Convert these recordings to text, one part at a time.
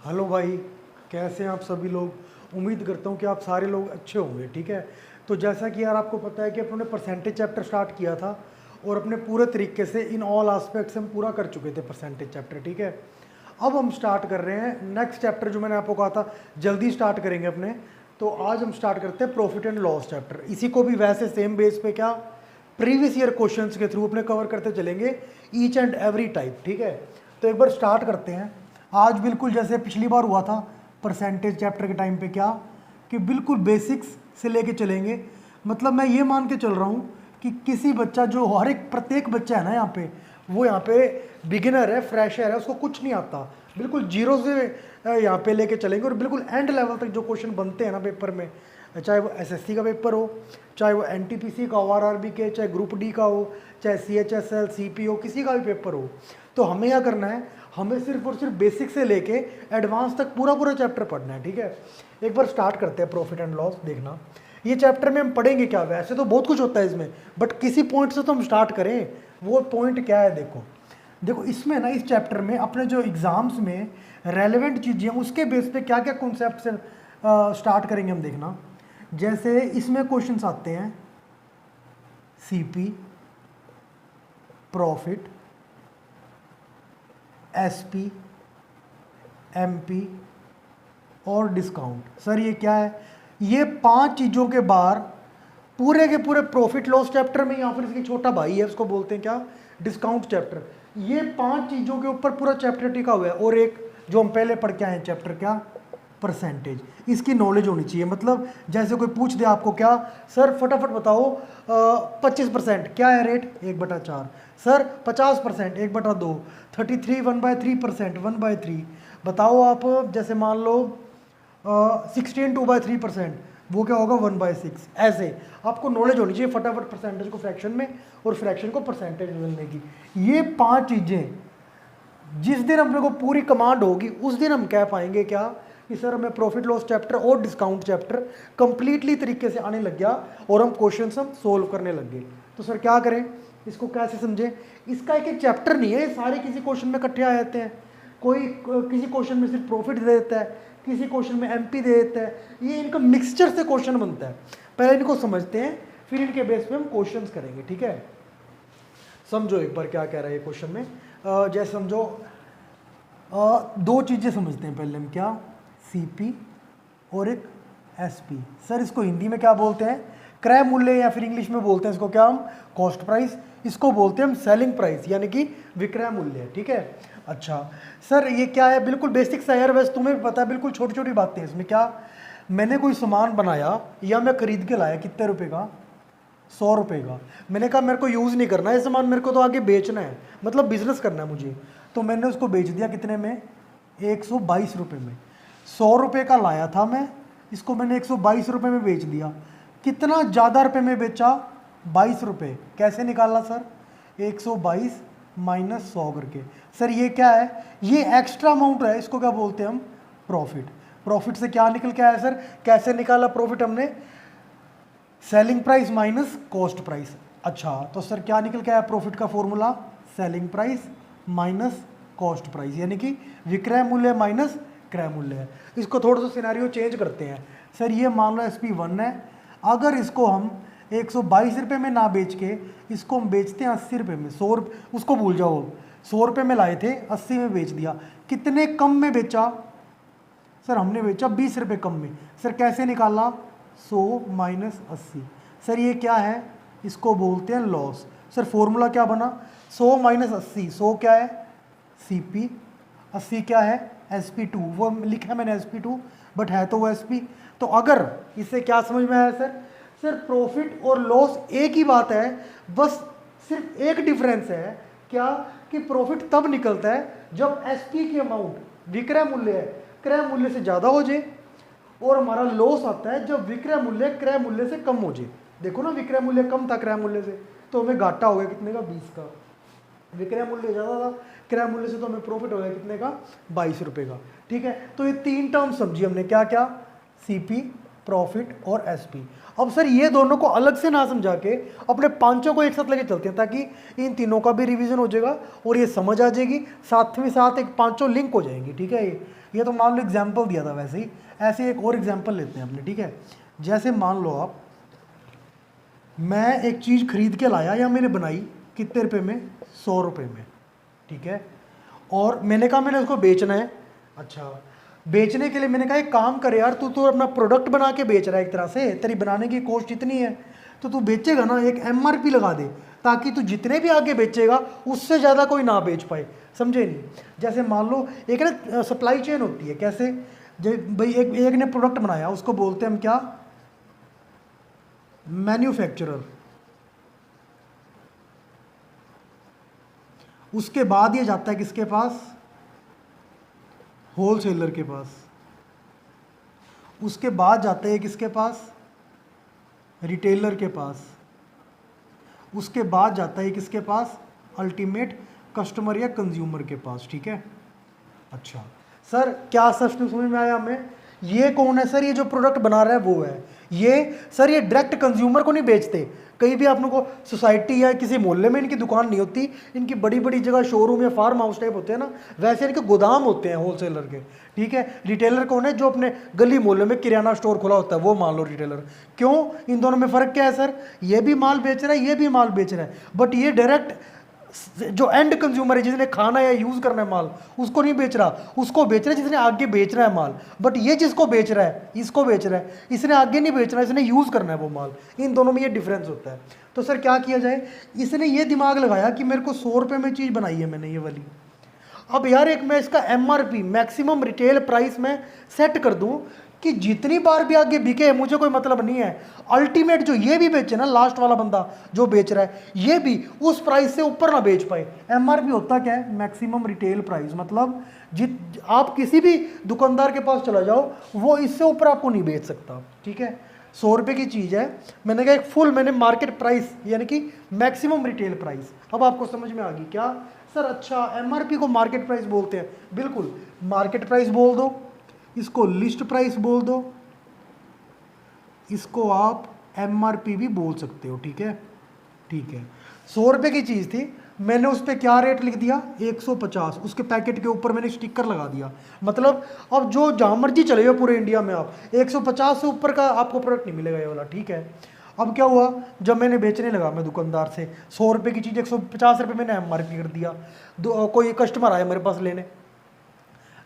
Hello भाई, कैसे हैं आप सभी लोग। उम्मीद करता हूँ कि आप सारे लोग अच्छे होंगे। ठीक है, तो जैसा कि यार आपको पता है कि अपने परसेंटेज चैप्टर स्टार्ट किया था और अपने पूरे तरीके से इन ऑल आस्पेक्ट्स हम पूरा कर चुके थे परसेंटेज चैप्टर। ठीक है, अब हम स्टार्ट कर रहे हैं नेक्स्ट चैप्टर, जो मैंने आपको कहा था जल्दी स्टार्ट करेंगे अपने। तो आज हम स्टार्ट करते हैं प्रॉफिट एंड लॉस चैप्टर। इसी को भी वैसे सेम बेस पे क्या प्रीवियस ईयर क्वेश्चंस के थ्रू अपने कवर करते चलेंगे, ईच एंड एवरी टाइप। ठीक है, तो एक बार स्टार्ट करते हैं। आज बिल्कुल जैसे पिछली बार हुआ था परसेंटेज चैप्टर के टाइम पे, क्या कि बिल्कुल बेसिक्स से लेके चलेंगे। मतलब मैं ये मान के चल रहा हूँ कि किसी बच्चा, जो हर एक प्रत्येक बच्चा है ना यहाँ पे, वो यहाँ पे बिगिनर है, फ्रेशर है, उसको कुछ नहीं आता, बिल्कुल जीरो से यहाँ पे लेके चलेंगे और बिल्कुल एंड लेवल तक जो क्वेश्चन बनते हैं ना पेपर में, चाहे वो एसएससी का पेपर हो, चाहे वो एनटीपीसी का हो, आरआरबी के, चाहे ग्रुप डी का हो, चाहे सीएचएसएल सीपीओ, किसी का भी पेपर हो, तो हमें क्या करना है, हमें सिर्फ और सिर्फ बेसिक से लेके एडवांस तक पूरा पूरा चैप्टर पढ़ना है। ठीक है, एक बार स्टार्ट करते हैं प्रॉफिट एंड लॉस। देखना ये चैप्टर में हम पढ़ेंगे क्या, वैसे तो बहुत कुछ होता है इसमें, बट किसी पॉइंट से तो हम स्टार्ट करें। वो पॉइंट क्या है, देखो देखो इसमें ना, इस चैप्टर में अपने जो एग्जाम्स में रेलेवेंट चीज़ें उसके बेस पे क्या क्या कॉन्सेप्ट से स्टार्ट करेंगे हम। देखना जैसे इसमें क्वेश्चंस आते हैं सीपी, प्रॉफिट, एसपी, एमपी और डिस्काउंट। सर ये क्या है, ये 5 चीज़ों के बाहर पूरे के पूरे प्रॉफिट लॉस चैप्टर में, या फिर इसकी छोटा भाई है उसको बोलते हैं क्या, डिस्काउंट चैप्टर। ये 5 चीज़ों के ऊपर पूरा चैप्टर टिका हुआ है। और एक जो हम पहले पढ़ के आए चैप्टर, क्या, परसेंटेज। इसकी नॉलेज होनी चाहिए। मतलब जैसे कोई पूछ दे आपको, क्या सर फटाफट बताओ 25% क्या है रेट, 1/4। सर 50% 1/2, 33 1/3%, 1/3 बताओ आप। जैसे मान लो 16 2/3%, वो क्या होगा 1/6। ऐसे आपको नॉलेज होनी चाहिए फटाफट परसेंटेज को फ्रैक्शन में और फ्रैक्शन को परसेंटेज में मिलने की। ये 5 चीज़ें जिस दिन अपने को पूरी कमांड होगी, उस दिन हम कह पाएंगे क्या कि सर हमें प्रॉफिट लॉस चैप्टर और डिस्काउंट चैप्टर कंप्लीटली तरीके से आने लग गया और हम क्वेश्चंस हम सोल्व करने लग गए। तो सर क्या करें, इसको कैसे समझें। इसका एक एक चैप्टर नहीं है, ये सारे किसी क्वेश्चन में इकट्ठे आ जाते हैं। कोई किसी क्वेश्चन में सिर्फ प्रॉफिट दे देता है, किसी क्वेश्चन में एमपी दे देता है। ये इनका मिक्सचर से क्वेश्चन बनता है। पहले इनको समझते हैं, फिर इनके बेस पे हम क्वेश्चन करेंगे। ठीक है, समझो एक बार क्या कह रहा है ये क्वेश्चन में। जैसे समझो 2 चीज़ें समझते हैं पहले हम, क्या, सीपी और एक एसपी। सर इसको हिंदी में क्या बोलते हैं, क्रय मूल्य, या फिर इंग्लिश में बोलते हैं इसको क्या हम, कॉस्ट प्राइस। इसको बोलते हैं हम सेलिंग प्राइस, यानी कि विक्रय मूल्य। ठीक है, अच्छा सर ये क्या है, बिल्कुल बेसिक सा यार, वैसे तुम्हें भी पता है, बिल्कुल छोटी छोटी बातें हैं इसमें। क्या, मैंने कोई सामान बनाया या मैं खरीद के लाया, कितने रुपए का, 100 रुपये का। मैंने कहा मेरे को यूज़ नहीं करना है सामान, मेरे को तो आगे बेचना है, मतलब बिजनेस करना है मुझे। तो मैंने उसको बेच दिया कितने में, 122 रुपये में। 100 रुपये का लाया था मैं, इसको मैंने 122 रुपये में बेच दिया। कितना ज़्यादा रुपये में बेचा, 22 रुपये। कैसे निकाला सर, 122 माइनस 100 करके। सर ये क्या है, ये एक्स्ट्रा अमाउंट है, इसको क्या बोलते हैं हम, प्रॉफिट। प्रॉफिट से क्या निकल के आया सर, कैसे निकाला प्रॉफिट हमने, selling price minus cost price. अच्छा तो सर क्या निकल के आया प्रॉफिट का formula, selling price minus cost price, यानी कि विक्रय मूल्य माइनस क्रय मूल्य है। इसको थोड़ा सा सिनेरियो चेंज करते हैं। सर ये मान लो SP1 है, अगर इसको हम 122 रुपये में ना बेच के इसको हम बेचते हैं 80 रुपये में, 100 रुपये, उसको भूल जाओ, 100 रुपये में लाए थे, 80 में बेच दिया। कितने कम में बेचा, सर हमने बेचा 20 रुपये कम में। सर कैसे निकाला, 100 माइनस 80। सर ये क्या है, इसको बोलते हैं लॉस। सर फॉर्मूला क्या बना, 100 माइनस 80, 100 क्या है CP, 80 क्या है SP2। वो लिखा है मैंने SP2, बट है तो वो SP। तो अगर इससे क्या समझ में आया सर, सर प्रॉफिट और लॉस एक ही बात है, बस सिर्फ एक डिफरेंस है, क्या, कि प्रॉफिट तब निकलता है जब SP की अमाउंट, विक्रय मूल्य है, क्रय मूल्य से ज़्यादा हो जाए, और हमारा लॉस आता है जब विक्रय मूल्य क्रय मूल्य से कम हो जाए। देखो ना, विक्रय मूल्य कम था क्रय मूल्य से, तो हमें घाटा हो गया कितने का, 20 का। विक्रय मूल्य ज़्यादा था क्रय मूल्य से, तो हमें प्रॉफिट हो गया कितने का, 22 रुपये का। ठीक है, तो ये 3 टर्म समझी हमने, क्या क्या, CP, प्रॉफिट और एसपी। अब सर ये दोनों को अलग से ना समझा के अपने पांचों को एक साथ लेके चलते हैं, ताकि इन तीनों का भी रिवीजन हो जाएगा और ये समझ आ जाएगी, साथ में साथ एक पांचों लिंक हो जाएंगी। ठीक है, ये तो मान लो एग्जाम्पल दिया था वैसे ही, ऐसे एक और एग्जाम्पल लेते हैं अपने। ठीक है, जैसे मान लो आप, मैं एक चीज़ खरीद के लाया या मैंने बनाई कितने रुपए में, 100 रुपये में। ठीक है, और मैंने कहा मैंने उसको बेचना है। अच्छा, बेचने के लिए मैंने कहा एक काम करे यार, तू तो अपना प्रोडक्ट बना के बेच रहा है, एक तरह से तेरी बनाने की कॉस्ट इतनी है, तो तू बेचेगा ना, एक एमआरपी लगा दे, ताकि तू जितने भी आगे बेचेगा उससे ज़्यादा कोई ना बेच पाए। समझे नहीं? जैसे मान लो एक ना सप्लाई चेन होती है, कैसे, भाई एक ने प्रोडक्ट बनाया, उसको बोलते हैं हम क्या, मैन्युफैक्चरर। उसके बाद ये जाता है किसके पास, होलसेलर के पास। उसके बाद जाता है किसके पास, रिटेलर के पास। उसके बाद जाता है किसके पास, अल्टीमेट कस्टमर या कंज्यूमर के पास। ठीक है, अच्छा सर क्या सच समझ में आया हमें? ये कौन है सर, ये जो प्रोडक्ट बना रहा है वो है। ये सर ये डायरेक्ट कंज्यूमर को नहीं बेचते, कहीं भी आप लोगों को सोसाइटी या किसी मोहल्ले में इनकी दुकान नहीं होती, इनकी बड़ी बड़ी जगह शोरूम या फार्म हाउस टाइप होते हैं ना, वैसे इनके गोदाम होते हैं होलसेलर के। ठीक है, रिटेलर कौन है, जो अपने गली मोहल्ले में किराना स्टोर खुला होता है, वो मान लो रिटेलर। क्यों, इन दोनों में फ़र्क क्या है सर, ये भी माल बेच रहा है, ये भी माल बेच रहा है, बट ये डायरेक्ट जो एंड कंज्यूमर है, जिसने खाना या यूज़ करना है माल, उसको नहीं बेच रहा, उसको बेच रहा है जिसने आगे बेच रहा है माल। बट ये जिसको बेच रहा है, इसको बेच रहा है, इसने आगे नहीं बेच रहा है, इसने यूज़ करना है वो माल। इन दोनों में ये डिफरेंस होता है। तो सर क्या किया जाए, इसने ये दिमाग लगाया कि मेरे को 100 रुपये में चीज़ बनाई है मैंने ये वाली, अब यार एक मैं इसका एमआरपी मैक्सिमम रिटेल प्राइस में सेट कर दूं कि जितनी बार भी आगे बिके मुझे कोई मतलब नहीं है, अल्टीमेट जो ये भी बेचे ना, लास्ट वाला बंदा जो बेच रहा है, ये भी उस प्राइस से ऊपर ना बेच पाए। एमआरपी होता क्या है, मैक्सिमम रिटेल प्राइस, मतलब आप किसी भी दुकानदार के पास चला जाओ, वो इससे ऊपर आपको नहीं बेच सकता। ठीक है, 100 रुपये की चीज़ है, मैंने कहा एक फुल मैंने मार्केट प्राइस यानी कि मैक्सिमम रिटेल प्राइस। अब आपको समझ में आ गई क्या सर? अच्छा, एमआरपी को मार्केट प्राइस बोलते हैं, बिल्कुल मार्केट प्राइस बोल दो, इसको लिस्ट प्राइस बोल दो, इसको आप एमआरपी भी बोल सकते हो। ठीक है, ठीक है, 100 रुपये की चीज़ थी, मैंने उस पर क्या रेट लिख दिया, 150, उसके पैकेट के ऊपर मैंने स्टिकर लगा दिया। मतलब अब जो जहाँ मर्जी चले जाओ पूरे इंडिया में, आप 150 से ऊपर का आपको प्रोडक्ट नहीं मिलेगा ये वाला। ठीक है, अब क्या हुआ, जब मैंने बेचने लगा मैं दुकानदार से 100 रुपये की चीज़ 150 रुपये मैंने एमआरपी कर दिया। कोई कस्टमर आया मेरे पास लेने,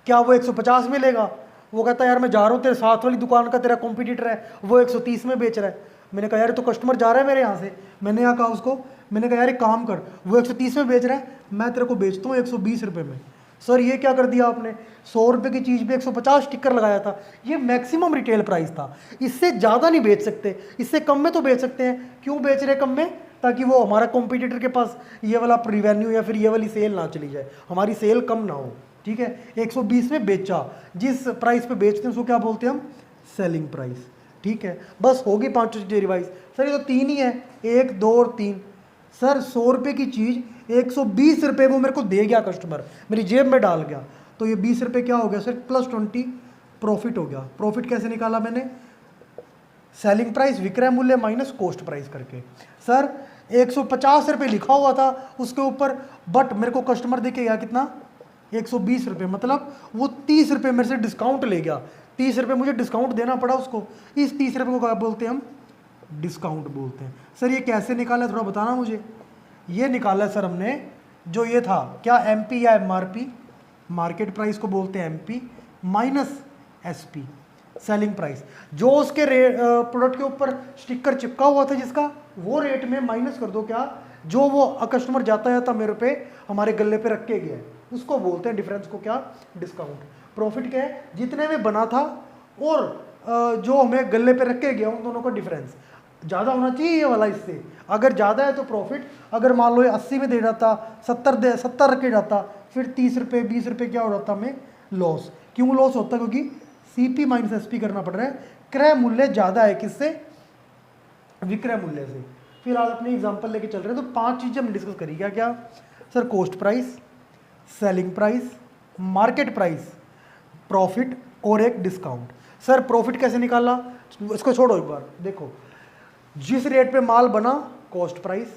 क्या वो 150 में लेगा? वो कहता है यार मैं जा रहा हूँ, तेरे साथ वाली दुकान का तेरा कॉम्पिटिटर है वो 130 में बेच रहा है। मैंने कहा यार तो कस्टमर जा रहा है मेरे यहाँ से, मैंने यहाँ कहा उसको, मैंने कहा यार एक काम कर, वो 130 में बेच रहा है, मैं तेरे को बेचता हूँ 120 रुपये में। सर ये क्या कर दिया आपने, 100 रुपये की चीज़ पे 150 स्टिकर लगाया था, ये मैक्सिमम रिटेल प्राइस था, इससे ज़्यादा नहीं बेच सकते, इससे कम में तो बेच सकते हैं। क्यों बेच रहे कम में? ताकि वो हमारा कॉम्पिटिटर के पास ये वाला रिवेन्यू या फिर ये वाली सेल ना चली जाए, हमारी सेल कम ना हो। ठीक है, 120 में बेचा, जिस प्राइस पे बेचते हैं उसको क्या बोलते हैं हम, सेलिंग प्राइस। ठीक है, बस होगी 5 चीज़ें रिवाइज। सर ये तो 3 ही है, 1 2 और 3। सर 100 रुपये की चीज़ 120 रुपये वो मेरे को दे गया कस्टमर, मेरी जेब में डाल गया, तो ये 20 रुपये क्या हो गया सर, +20 प्रॉफिट हो गया। प्रॉफिट कैसे निकाला मैंने, सेलिंग प्राइस विक्रय मूल्य माइनस कॉस्ट प्राइस करके। सर 150 रुपये लिखा हुआ था उसके ऊपर, बट मेरे को कस्टमर दे के गया कितना, 120 रुपये, मतलब वो 30 रुपये मेरे से डिस्काउंट ले गया, 30 रुपये मुझे डिस्काउंट देना पड़ा उसको। इस 30 रुपये को क्या बोलते हैं हम, डिस्काउंट बोलते हैं। सर ये कैसे निकाला थोड़ा बताना मुझे। ये निकाला सर हमने, जो ये था क्या, एमपी या एमआरपी, मार्केट प्राइस को बोलते हैं MP, minus SP selling price, जो उसके प्रोडक्ट के ऊपर स्टिकर चिपका हुआ था जिसका, वो रेट में माइनस कर दो क्या, जो वो कस्टमर जाता जाता मेरे पे हमारे गले पे रख के गया है, उसको बोलते हैं डिफरेंस को क्या, डिस्काउंट। प्रॉफिट क्या है, जितने में बना था और जो हमें गले पे रख के गया उन दोनों का डिफरेंस। ज़्यादा होना चाहिए ये वाला इससे, अगर ज़्यादा है तो प्रॉफिट, अगर मान लो ये 80 में दे जाता, 70 रख के जाता, फिर 30 रुपये 20 रुपये क्या हो जाता हमें, लॉस। क्यों लॉस होता है, क्योंकि सीपी माइनस एसपी करना पड़ रहा है, क्रय मूल्य ज़्यादा है किससे, विक्रय मूल्य से। फिलहाल अपनी एग्जांपल लेके चल रहे हैं, तो 5 चीज़ें हम डिस्कस करी, क्या क्या sir, cost price, selling price, market price, profit और एक डिस्काउंट। सर प्रॉफिट कैसे निकाला, इसको छोड़ो एक बार, देखो जिस रेट पे माल बना कॉस्ट प्राइस,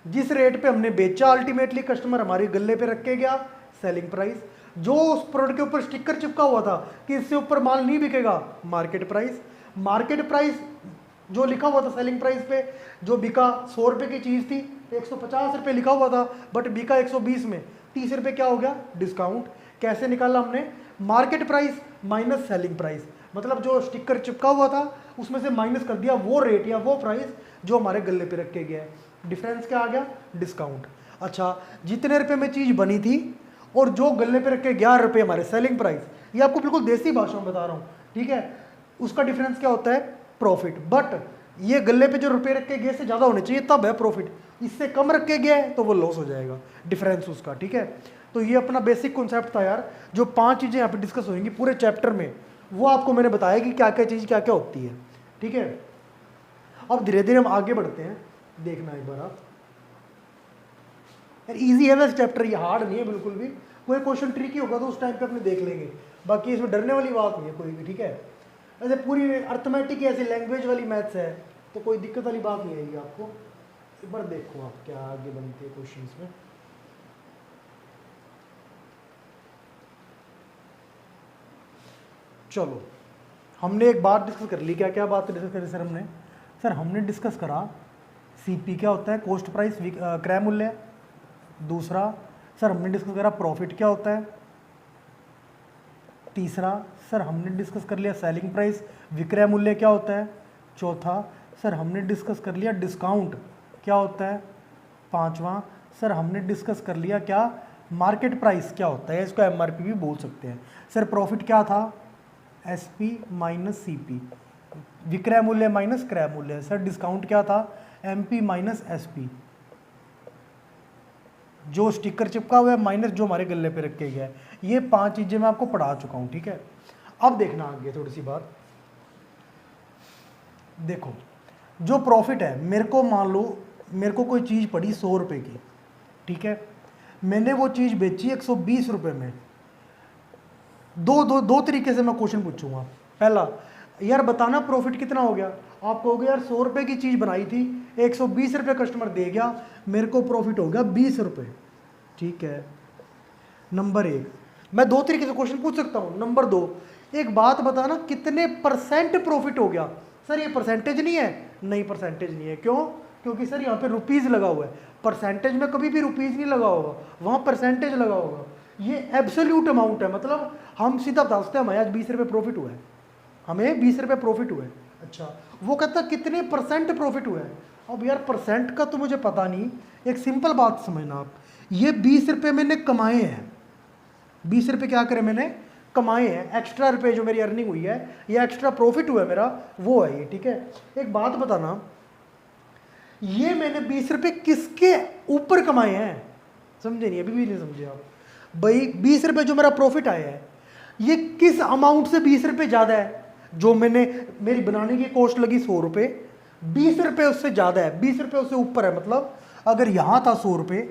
जिस रेट पे हमने बेचा अल्टीमेटली कस्टमर हमारे गले पे रख के गया सेलिंग प्राइस, जो उस प्रोडक्ट के ऊपर स्टिकर चिपका हुआ था कि इससे ऊपर माल नहीं बिकेगा मार्केट प्राइस, मार्केट प्राइस जो लिखा हुआ था सेलिंग प्राइस पे, जो बिका 100 रुपये की चीज़ थी 150 रुपये लिखा हुआ था बट बिका 120 में, 30 रुपये क्या हो गया डिस्काउंट। कैसे निकाला हमने, market price minus selling price, मतलब जो स्टिकर चिपका हुआ था उसमें से माइनस कर दिया वो रेट या वो प्राइस जो हमारे गले पे रखे गया है, डिफरेंस क्या आ गया डिस्काउंट। अच्छा जितने रुपए में चीज़ बनी थी और जो गले पे रखे 11 रुपये हमारे सेलिंग प्राइस, ये आपको बिल्कुल देसी भाषा में बता रहा हूँ, ठीक है, उसका डिफरेंस क्या होता है प्रॉफिट। बट ये गले पे जो रुपए रखे गए से ज़्यादा होने चाहिए तब है प्रॉफिट, इससे कम रखे गया है तो वो लॉस हो जाएगा डिफरेंस उसका, ठीक है। तो ये अपना बेसिक कॉन्सेप्ट था यार, जो 5 चीज़ें यहाँ पे डिस्कस होंगी पूरे चैप्टर में, वो आपको मैंने बताया कि क्या क्या चीज़ क्या क्या होती है, ठीक है। अब धीरे धीरे हम आगे बढ़ते हैं, देखना एक बार आप यार, इजी है वैसे चैप्टर, ये हार्ड नहीं है बिल्कुल भी, कोई क्वेश्चन ट्रिकी होगा तो उस टाइम पे अपने देख लेंगे, बाकी इसमें डरने वाली बात नहीं है कोई भी, ठीक है। ऐसे पूरी अर्थमेटिक ऐसी लैंग्वेज वाली मैथ्स है तो कोई दिक्कत वाली बात नहीं आएगी आपको। एक बार देखो आप क्या आगे बनते हैं क्वेश्चन में। चलो हमने एक बात डिस्कस कर ली, क्या क्या बात डिस्कस करी सर हमने डिस्कस करा सीपी क्या होता है कॉस्ट प्राइस क्रय मूल्य, दूसरा सर हमने डिस्कस करा प्रॉफिट क्या होता है, तीसरा सर हमने डिस्कस कर लिया सेलिंग प्राइस विक्रय मूल्य क्या होता है, चौथा सर हमने डिस्कस कर लिया डिस्काउंट क्या होता है, पांचवा सर हमने डिस्कस कर लिया क्या मार्केट प्राइस क्या होता है, इसको एमआरपी भी बोल सकते हैं। सर प्रॉफिट क्या था एसपी माइनस सीपी, विक्रय मूल्य माइनस क्रय मूल्य। सर डिस्काउंट क्या था एमपी माइनस एसपी, जो स्टिकर चिपका हुआ है माइनस जो हमारे गले पे रखे गया है। ये 5 चीजें मैं आपको पढ़ा चुका हूं, ठीक है। अब देखना आगे थोड़ी सी बात, देखो जो प्रॉफिट है, मेरे को मान लो मेरे को कोई चीज़ पड़ी 100 रुपये की, ठीक है, मैंने वो चीज़ बेची 120 रुपये में। दो तरीके से मैं क्वेश्चन पूछूंगा। पहला, यार बताना प्रॉफिट कितना हो गया, आप कहोगे यार 100 रुपये की चीज़ बनाई थी 120 रुपये कस्टमर दे गया, मेरे को प्रॉफिट हो गया 20 रुपये, ठीक है। नंबर 1, मैं 2 तरीके से क्वेश्चन पूछ सकता हूँ। नंबर 2, एक बात बताना कितने परसेंट प्रॉफिट हो गया। सर ये परसेंटेज नहीं है, नहीं परसेंटेज नहीं है, क्यों, क्योंकि सर यहाँ पे रुपीज़ लगा हुआ है, परसेंटेज में कभी भी रुपीज़ नहीं लगा होगा, वहाँ परसेंटेज लगा होगा। ये एब्सोल्यूट अमाउंट है, मतलब हम सीधा बता सकते हैं हमें आज 20 रुपये प्रॉफिट हुआ है, हमें 20 रुपये प्रॉफिट हुआ है। अच्छा वो कहता कितने परसेंट प्रॉफिट हुआ है, अब यार परसेंट का तो मुझे पता नहीं, एक सिंपल बात समझना आप, ये 20 रुपये मैंने कमाए हैं, 20 रुपये क्या करें मैंने कमाए हैं, एक्स्ट्रा रुपये जो मेरी अर्निंग हुई है या एक्स्ट्रा प्रॉफिट हुआ है मेरा वो है ये, ठीक है। एक बात बताना, ये मैंने 20 रुपये किसके ऊपर कमाए हैं, समझे नहीं, अभी भी नहीं समझे आप भाई। 20 रुपये जो मेरा प्रॉफिट आया है ये किस अमाउंट से 20 रुपये ज़्यादा है, जो मैंने मेरी बनाने की कॉस्ट लगी 100 रुपये, 20 रुपये उससे ज़्यादा है, 20 रुपये उससे ऊपर है। मतलब अगर यहाँ था 100 रुपये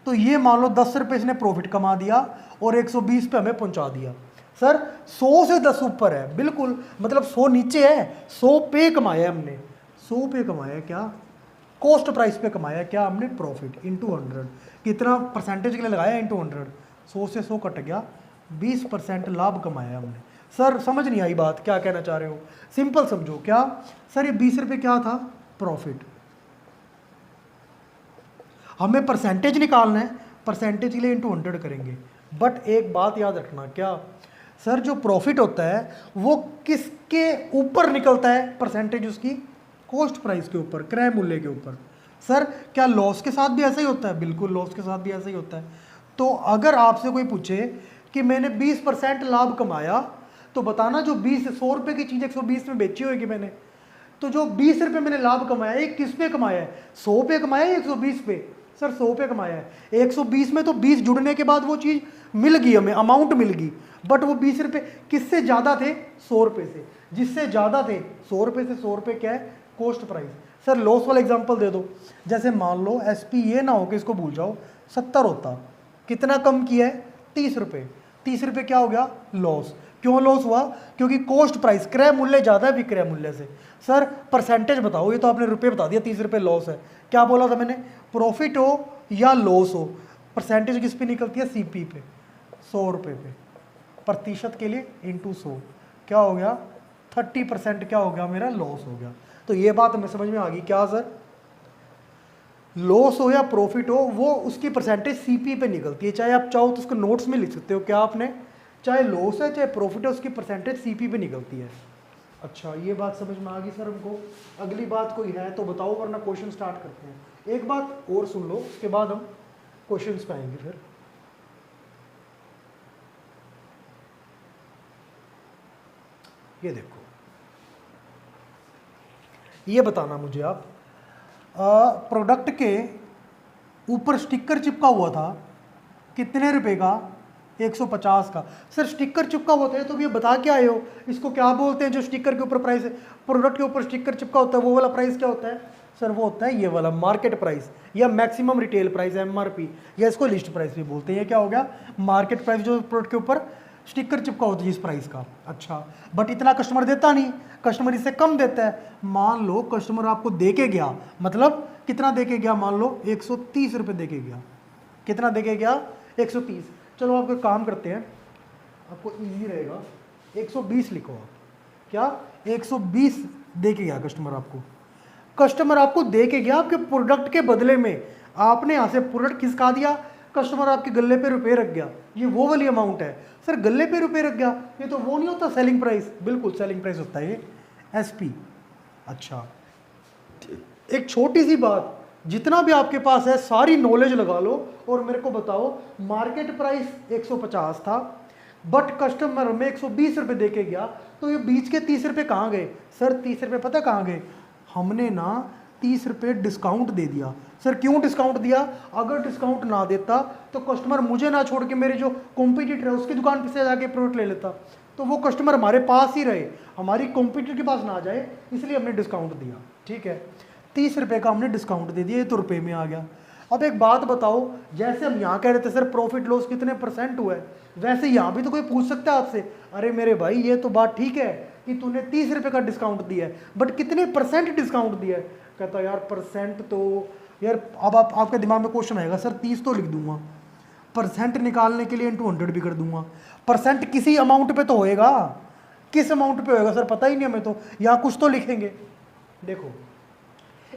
तो ये मान लो 10 रुपये इसने प्रॉफिट कमा दिया और 120 पे हमें पहुँचा दिया। सर 100 से 10 ऊपर है बिल्कुल, मतलब 100 नीचे है, 100 पे कमाया हमने, 100 पे कमाया क्या, कॉस्ट प्राइस पे कमाया क्या हमने प्रॉफिट इंटू 100, कितना परसेंटेज के लिए लगाया इंटू 100, 100 से 100 कट गया, 20% लाभ कमाया हमने। सर समझ नहीं आई बात, क्या कहना चाह रहे हो, सिंपल समझो। क्या सर ये 20 रुपये क्या था प्रॉफिट, हमें परसेंटेज निकालना है, परसेंटेज के लिए इंटू 100 करेंगे। बट एक बात याद रखना, क्या सर जो प्रॉफिट होता है वो किसके ऊपर निकलता है, परसेंटेज उसकी कॉस्ट प्राइस के ऊपर, क्रय मूल्य के ऊपर। सर क्या लॉस के साथ भी ऐसा ही होता है, बिल्कुल लॉस के साथ भी ऐसा ही होता है। तो अगर आपसे कोई पूछे कि मैंने 20% लाभ कमाया तो बताना जो 100 रुपये की चीज़ 120 में बेची होगी मैंने, तो जो 20 रुपये मैंने लाभ कमाया है किस पे कमाया है, 100 पे कमाया है 120 पे, सर 100 पे कमाया है। 120 में तो 20 जुड़ने के बाद वो चीज़ मिल गई हमें, अमाउंट मिल गई, बट वो 20 रुपये किससे ज़्यादा थे, 100 रुपये से, जिससे ज़्यादा थे 100 रुपये से 100 रुपये क्या है कॉस्ट प्राइस। सर लॉस वाला एग्जाम्पल दे दो, जैसे मान लो एसपी ये ना हो कि इसको भूल जाओ 70 होता, कितना कम किया है 30 रुपये, 30 रुपये क्या हो गया लॉस, क्यों लॉस हुआ? क्योंकि कॉस्ट प्राइस, क्रय मूल्य ज़्यादा है विक्रय मूल्य से। सर परसेंटेज बताओ, ये तो आपने रुपये बता दिया, 30 रुपये लॉस है। क्या बोला था मैंने? प्रॉफिट हो या लॉस हो, परसेंटेज किस पे निकलती है? सीपी पे, 100 रुपये पे, प्रतिशत के लिए इंटू 100, क्या हो गया? 30% क्या हो गया मेरा? लॉस हो गया। तो ये बात हमें समझ में आ गई क्या सर? लॉस हो या प्रॉफिट हो, वो उसकी परसेंटेज सीपी पे निकलती है। चाहे आप चाहो तो उसको नोट्स में लिख सकते हो, क्या आपने, चाहे लॉस है चाहे प्रॉफिट है, उसकी परसेंटेज सीपी पे निकलती है। अच्छा, ये बात समझ में आ गई सर हमको। अगली बात कोई है तो बताओ, वरना क्वेश्चन स्टार्ट करते हैं। एक बात और सुन लो, उसके बाद हम क्वेश्चन पे आएंगे। फिर ये देखो, ये बताना मुझे आप, प्रोडक्ट के ऊपर स्टिकर चिपका हुआ था, कितने रुपए का? 150 का। सर स्टिकर चिपका होता है तो ये बता के आए हो, इसको क्या बोलते हैं? जो स्टिकर के ऊपर प्राइस है, प्रोडक्ट के ऊपर स्टिकर चिपका होता है, वो वाला प्राइस क्या होता है? सर वो होता है ये वाला मार्केट प्राइस, या मैक्सिमम रिटेल प्राइस, एमआरपी, या इसको लिस्ट प्राइस भी बोलते हैं। ये क्या हो गया? मार्केट प्राइस, जो प्रोडक्ट के ऊपर स्टिकर चिपका होता है जिस प्राइस का। अच्छा, बट इतना कस्टमर देता नहीं, कस्टमर इससे कम देता है। मान लो कस्टमर आपको दे के गया, मतलब कितना दे के गया? मान लो 130 रुपये दे के गया। कितना दे के गया? 130। चलो आपको काम करते हैं, आपको इजी रहेगा, 120 लिखो आप। क्या? 120 दे के गया कस्टमर आपको। कस्टमर आपको दे के गया, आपके प्रोडक्ट के बदले में आपने यहाँ से प्रोडक्ट खिसका दिया, कस्टमर आपके गले पे रुपए रख गया। ये वो वाली अमाउंट है। सर गले पे रुपए रख गया, ये तो वो नहीं होता सेलिंग प्राइस? बिल्कुल सेलिंग प्राइस होता है ये, एसपी। अच्छा, एक छोटी सी बात, जितना भी आपके पास है सारी नॉलेज लगा लो और मेरे को बताओ, मार्केट प्राइस 150 था, बट कस्टमर में 120 रुपये दे के गया, तो ये बीच के 30 रुपये कहाँ गए? सर 30 रुपये पता कहाँ गए? हमने ना 30 रुपये डिस्काउंट दे दिया। सर क्यों डिस्काउंट दिया? अगर डिस्काउंट ना देता तो कस्टमर मुझे ना छोड़ के मेरे जो कॉम्पिटिटर है उसकी दुकान पर से जाके प्रोडक्ट ले लेता, तो वो कस्टमर हमारे पास ही रहे, हमारी कॉम्पिटिटर के पास ना जाए, इसलिए हमने डिस्काउंट दिया। ठीक है, 30 रुपये का हमने डिस्काउंट दे दिया, ये तो रुपये में आ गया। अब एक बात बताओ, जैसे हम यहाँ कह रहे थे सर प्रॉफिट लॉस कितने परसेंट हुआ है, वैसे यहाँ भी तो कोई पूछ सकता है आपसे, अरे मेरे भाई ये तो बात ठीक है कि तूने 30 रुपये का डिस्काउंट दिया है, बट कितने परसेंट डिस्काउंट दिया है? कहता यार परसेंट तो यार, अब आपके दिमाग में क्वेश्चन आएगा, सर 30 तो लिख दूंगा, परसेंट निकालने के लिए इंटू 100 भी कर दूंगा। परसेंट किसी अमाउंट पे तो होएगा, किस अमाउंट पे होएगा सर पता ही नहीं हमें, तो यहाँ कुछ तो लिखेंगे। देखो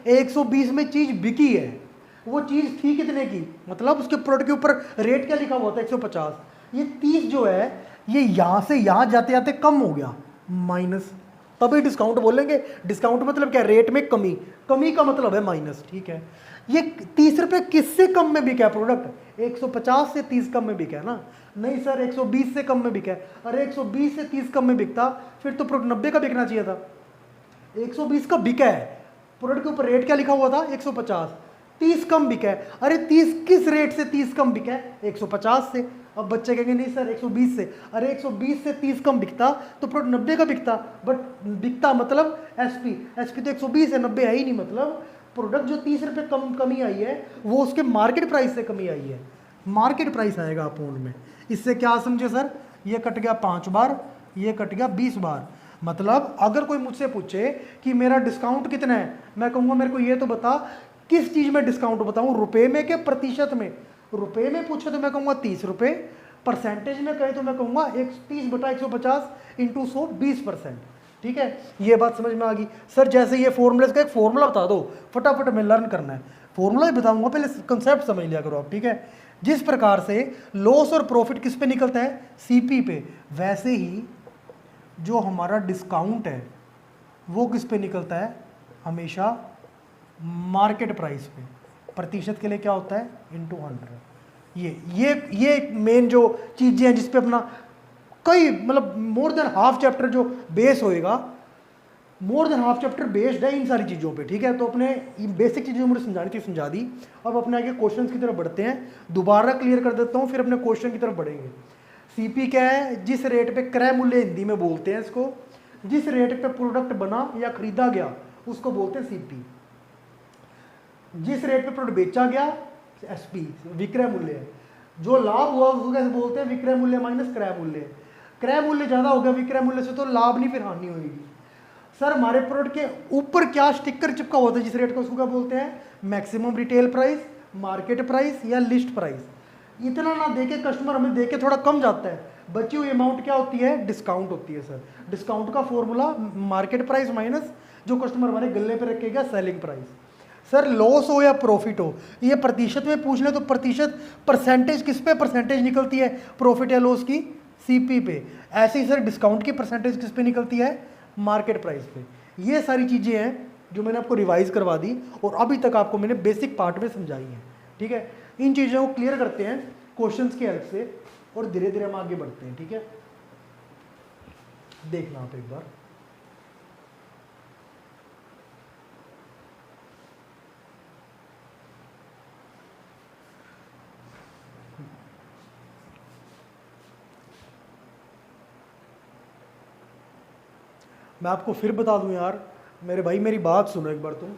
120 में चीज बिकी है, वो चीज थी कितने की? मतलब उसके प्रोडक्ट के ऊपर रेट क्या लिखा हुआ था? 150। ये 30 जो है ये यहां से यहां जाते जाते कम हो गया, माइनस, तभी डिस्काउंट बोलेंगे। डिस्काउंट मतलब क्या? रेट में कमी, कमी का मतलब है माइनस। ठीक है, ये 30 रुपये किससे कम में बिका है प्रोडक्ट? 150 से 30 कम में बिका है ना? नहीं सर 120 से कम में बिका है। अरे 120 से 30 कम में बिकता फिर तो प्रोडक्ट 90 का बिकना चाहिए था। 120 का बिका है, प्रोडक्ट के ऊपर रेट क्या लिखा हुआ था? 150, 30 कम बिका है। अरे 30 किस रेट से 30 कम बिका है? 150 से। अब बच्चे कहेंगे नहीं सर 120 से। अरे 120 से 30 कम बिकता तो प्रोडक्ट 90 का बिकता, बट बिकता मतलब एसपी, एसपी तो 120 है, 90 है ही नहीं। मतलब प्रोडक्ट जो 30 रुपये कमी आई है वो उसके मार्केट प्राइस से कमी आई है, मार्केट प्राइस आएगा अपूर्ण में। इससे क्या समझे सर? ये कट गया 5 बार, ये कट गया 20 बार। मतलब अगर कोई मुझसे पूछे कि मेरा डिस्काउंट कितना है, मैं कहूँगा मेरे को ये तो बता किस चीज़ में डिस्काउंट बताऊँ, रुपए में क्या प्रतिशत में? रुपए में पूछे तो मैं कहूँगा 30 रुपये, परसेंटेज में कहे तो मैं कहूँगा 30/150 इंटू 100, 20%। ठीक है, ये बात समझ में आ गई सर? जैसे ये फॉर्मूले का एक फॉर्मूला बता दो, फटाफट में लर्न करना है, फॉर्मूला ही बताऊंगा, पहले कंसेप्ट समझ लिया करो आप। ठीक है, जिस प्रकार से लॉस और प्रॉफिट किस पे निकलता है? सीपी पे, वैसे ही जो हमारा डिस्काउंट है वो किस पे निकलता है? हमेशा मार्केट प्राइस पे। प्रतिशत के लिए क्या होता है? इंटू 100। ये मेन जो चीज़ें हैं जिस पे अपना कई मतलब मोर देन हाफ चैप्टर जो बेस होएगा, more than half chapter based है इन सारी चीज़ों पे। ठीक है, तो अपने बेसिक चीज़ें मुझे समझानी थी समझा दी। अब अपने आगे क्वेश्चंस की तरफ बढ़ते हैं, दोबारा क्लियर कर देता हूँ, फिर अपने क्वेश्चन की तरफ बढ़ेंगे। सीपी क्या है? जिस रेट पे क्रय मूल्य हिंदी में बोलते हैं इसको, जिस रेट पे प्रोडक्ट बना या खरीदा गया उसको बोलते हैं सीपी। जिस रेट पे प्रोडक्ट बेचा गया एसपी, विक्रय मूल्य है। जो लाभ हुआ उसको कैसे बोलते हैं? विक्रय मूल्य माइनस क्रय मूल्य। क्रय मूल्य ज़्यादा होगा विक्रय मूल्य से तो लाभ नहीं फिर हानि होगी। सर हमारे प्रोडक्ट के ऊपर क्या स्टिकर चिपका होता है जिस रेट को, उसको क्या बोलते हैं? Maximum retail price, market price या लिस्ट प्राइस। इतना ना देके कस्टमर हमें देके थोड़ा कम जाता है, बची हुई अमाउंट क्या होती है? डिस्काउंट होती है सर। डिस्काउंट का फॉर्मूला मार्केट प्राइस माइनस जो कस्टमर हमारे गले पे रखेगा सेलिंग प्राइस। सर लॉस हो या प्रॉफिट हो, ये प्रतिशत में पूछ ले तो प्रतिशत परसेंटेज किस पे परसेंटेज निकलती है? प्रॉफिट या लॉस की सीपी पे। ऐसे ही सर डिस्काउंट की परसेंटेज किस पे निकलती है? मार्केट प्राइस पे। ये सारी चीज़ें हैं जो मैंने आपको रिवाइज करवा दी और अभी तक आपको मैंने बेसिक पार्ट में समझाई हैं, ठीक है। इन चीज़ों को क्लियर करते हैं क्वेश्चंस की हेल्प से और धीरे धीरे हम आगे बढ़ते हैं, ठीक है। देखना आप एक बार, मैं आपको फिर बता दूं यार मेरे भाई, मेरी बात सुनो एक बार। तुम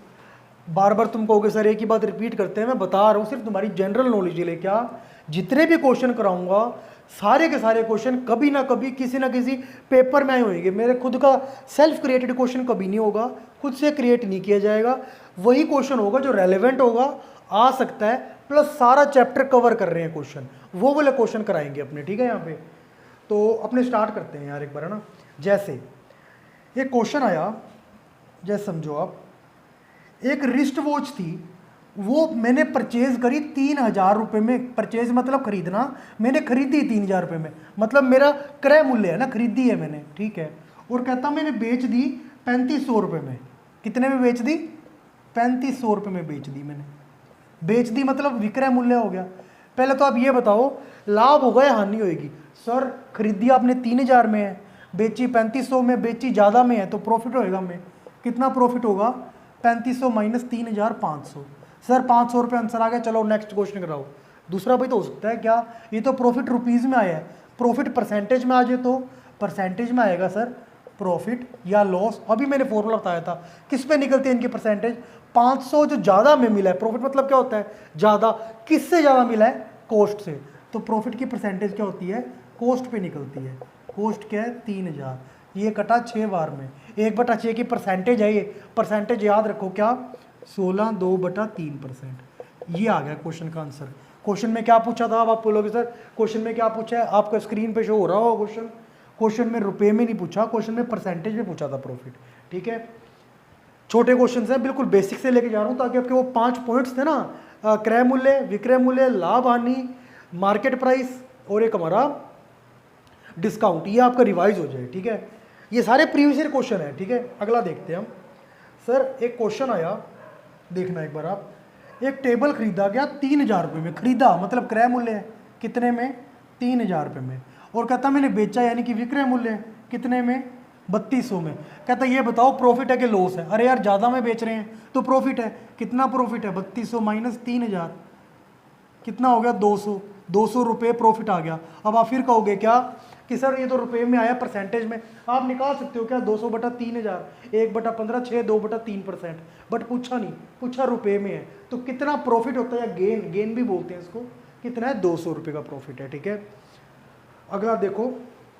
बार बार तुम कहोगे सर एक ही बात रिपीट करते हैं, मैं बता रहा हूँ सिर्फ तुम्हारी जनरल नॉलेज के लिए। क्या जितने भी क्वेश्चन कराऊंगा सारे के सारे क्वेश्चन कभी ना कभी किसी ना किसी पेपर में आए होंगे। मेरे खुद का सेल्फ क्रिएटेड क्वेश्चन कभी नहीं होगा, खुद से क्रिएट नहीं किया जाएगा। वही क्वेश्चन होगा जो रेलेवेंट होगा, आ सकता है, प्लस सारा चैप्टर कवर कर रहे हैं क्वेश्चन, वो वाले क्वेश्चन कराएंगे अपने, ठीक है। यहाँ पे तो अपने स्टार्ट करते हैं यार एक बार, है ना। जैसे एक क्वेश्चन आया, जैसे समझो आप, एक रिस्ट वॉच थी, वो मैंने परचेज करी 3,000 रुपये में। परचेज मतलब खरीदना, मैंने खरीदी 3,000 रुपये में, मतलब मेरा क्रय मूल्य है ना, खरीदी है मैंने, ठीक है। और कहता मैंने बेच दी 3,500 रुपये में। कितने में बेच दी? 3,500 रुपये में बेच दी मैंने। बेच दी मतलब विक्रय मूल्य हो गया। पहले तो आप ये बताओ लाभ होगा या हानि होगी? सर खरीदी आपने 3,000 में है, बेची 3,500 में, बेची ज़्यादा में है तो प्रॉफिट होएगा हमें। कितना प्रॉफिट होगा? 3,500 माइनस 3,500। सर 500 रुपये आंसर आ गया। चलो नेक्स्ट क्वेश्चन कराओ। दूसरा भाई तो हो सकता है क्या, ये तो प्रॉफिट रुपीज़ में आया है, प्रॉफिट परसेंटेज में आ जाए तो परसेंटेज में आएगा सर प्रॉफिट या लॉस। अभी मैंने फॉर्मूला बताया था किस पे निकलती है इनकी परसेंटेज। 500 जो ज़्यादा में मिला है, प्रॉफिट मतलब क्या होता है? ज़्यादा। किससे ज़्यादा मिला है? कॉस्ट से। तो प्रॉफिट की परसेंटेज क्या होती है? कॉस्ट पे निकलती है। कॉस्ट क्या है? 3,000। ये कटा 6 बार में, 1/6 की परसेंटेज है ये। परसेंटेज याद रखो क्या? 16 2/3%। ये आ गया क्वेश्चन का आंसर। क्वेश्चन में क्या पूछा था? अब आप बोलोगे सर क्वेश्चन में क्या पूछा है? आपका स्क्रीन पे शो हो रहा होगा क्वेश्चन। क्वेश्चन में रुपए में नहीं पूछा, क्वेश्चन में परसेंटेज में पूछा था प्रॉफिट, ठीक है। छोटे क्वेश्चन हैं, बिल्कुल बेसिक से लेके जा रहा हूँ ताकि आपके वो 5 पॉइंट्स थे ना, क्रय मूल्य, विक्रय मूल्य, लाभ हानि, मार्केट प्राइस और एक हमारा डिस्काउंट, ये आपका रिवाइज हो जाए, ठीक है। ये सारे प्रीवियस ईयर क्वेश्चन है, ठीक है। अगला देखते हैं हम। सर एक क्वेश्चन आया, देखना एक बार आप। एक टेबल खरीदा गया 3,000 रुपये में। खरीदा मतलब क्रय मूल्य है, कितने में? 3,000 रुपये में। और कहता मैंने बेचा यानी कि विक्रय मूल्य है, कितने में? 3,200 में। कहता ये बताओ प्रॉफिट है कि लॉस है? अरे यार ज़्यादा में बेच रहे हैं तो प्रॉफिट है। कितना प्रॉफिट है? 3,200 माइनस 3,000, कितना हो गया? 200। 200 रुपये प्रॉफिट आ गया। अब आप फिर कहोगे क्या कि सर ये तो रुपए में आया, परसेंटेज में आप निकाल सकते हो क्या? 200/3,000, 1/15, 6, 2/3%। बट पूछा नहीं, पूछा रुपए में है तो कितना प्रॉफिट होता है, या गेन, गेन भी बोलते हैं इसको। कितना है? 200 रुपये का प्रॉफिट है, ठीक है। अगला देखो,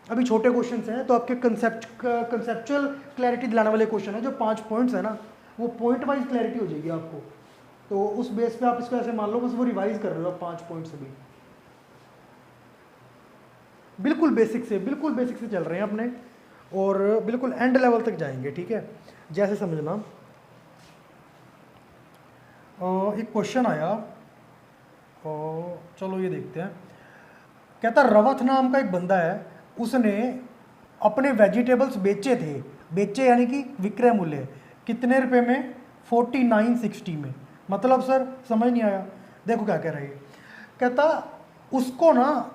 अभी छोटे क्वेश्चन हैं तो आपके कंसेप्चुअल क्लैरिटी दिलाने वाले क्वेश्चन है। जो 5 पॉइंट्स है ना, वो पॉइंट वाइज क्लैरिटी हो जाएगी आपको। तो उस बेस पे आप इसको ऐसे मान लो बस वो रिवाइज कर रहे हो आप 5 पॉइंट्स भी। बिल्कुल बेसिक से चल रहे हैं अपने और बिल्कुल एंड लेवल तक जाएंगे, ठीक है। जैसे समझना, एक क्वेश्चन आया, चलो ये देखते हैं। कहता रवथ नाम का एक बंदा है, उसने अपने वेजिटेबल्स बेचे थे, बेचे यानी कि विक्रय मूल्य, कितने रुपए में? 4960 में। मतलब सर समझ नहीं आया। देखो क्या कह रहा है, कहता उसको ना,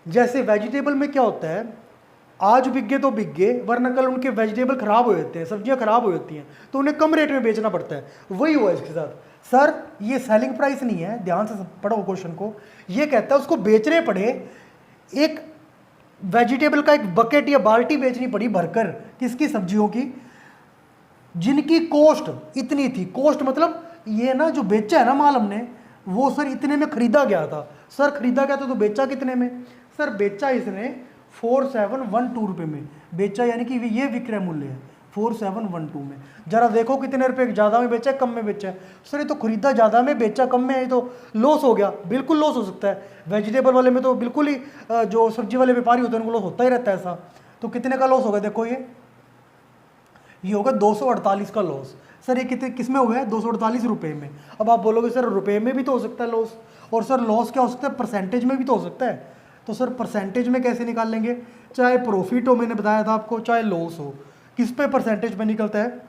जैसे वेजिटेबल में क्या होता है, आज बिक गए तो बिक गए, वरना कल उनके वेजिटेबल खराब हो जाते हैं, सब्जियां खराब हो जाती हैं तो उन्हें कम रेट में बेचना पड़ता है। वही हुआ इसके साथ। सर ये सेलिंग प्राइस नहीं है, ध्यान से पढ़ो क्वेश्चन को। ये कहता है उसको बेचने पड़े, एक वेजिटेबल का एक बकेट या बाल्टी बेचनी पड़ी भरकर, किसकी? सब्जियों की, जिनकी कॉस्ट इतनी थी। कॉस्ट मतलब ये ना जो बेचा है ना माल हमने, वो सर इतने में खरीदा गया था। सर खरीदा गया था तो बेचा कितने में? सर बेचा इसने 4712 रुपये में बेचा, यानी कि ये विक्रय मूल्य है 4712 में। जरा देखो कितने रुपए ज़्यादा में बेचा है कम में बेचा है? सर ये तो खरीदा ज़्यादा में बेचा कम में है, ये तो लॉस हो गया। बिल्कुल लॉस हो सकता है, वेजिटेबल वाले में तो बिल्कुल ही जो सब्जी वाले व्यापारी होते हैं उनको लॉस होता ही रहता है ऐसा। तो कितने का लॉस होगा देखो, ये होगा 248 का लॉस। सर ये कितने किस में हो गया? 248 रुपये में। अब आप बोलोगे सर रुपये में भी तो हो सकता है लॉस, और सर लॉस क्या हो सकता है? परसेंटेज में भी तो हो सकता है। तो सर परसेंटेज में कैसे निकाल लेंगे? चाहे प्रॉफिट हो, मैंने बताया था आपको, चाहे लॉस हो, किस पे परसेंटेज पे निकलता है?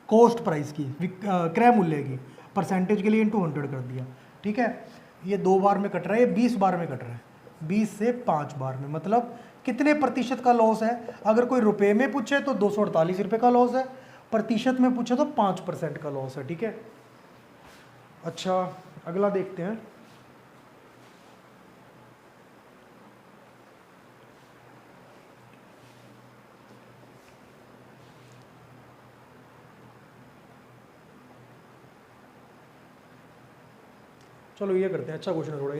कॉस्ट प्राइस की, क्रय मूल्य की परसेंटेज के लिए इंटू 100 कर दिया। ठीक है, ये 2 बार में कट रहा है, ये 20 बार में कट रहा है, 20 से 5 बार में। मतलब कितने प्रतिशत का लॉस है? अगर कोई रुपए में पूछे तो 248 रुपये का लॉस है, प्रतिशत में पूछे तो 5% का लॉस है। ठीक है, अच्छा अगला देखते हैं। चलो ये करते हैं, अच्छा क्वेश्चन है थोड़ा।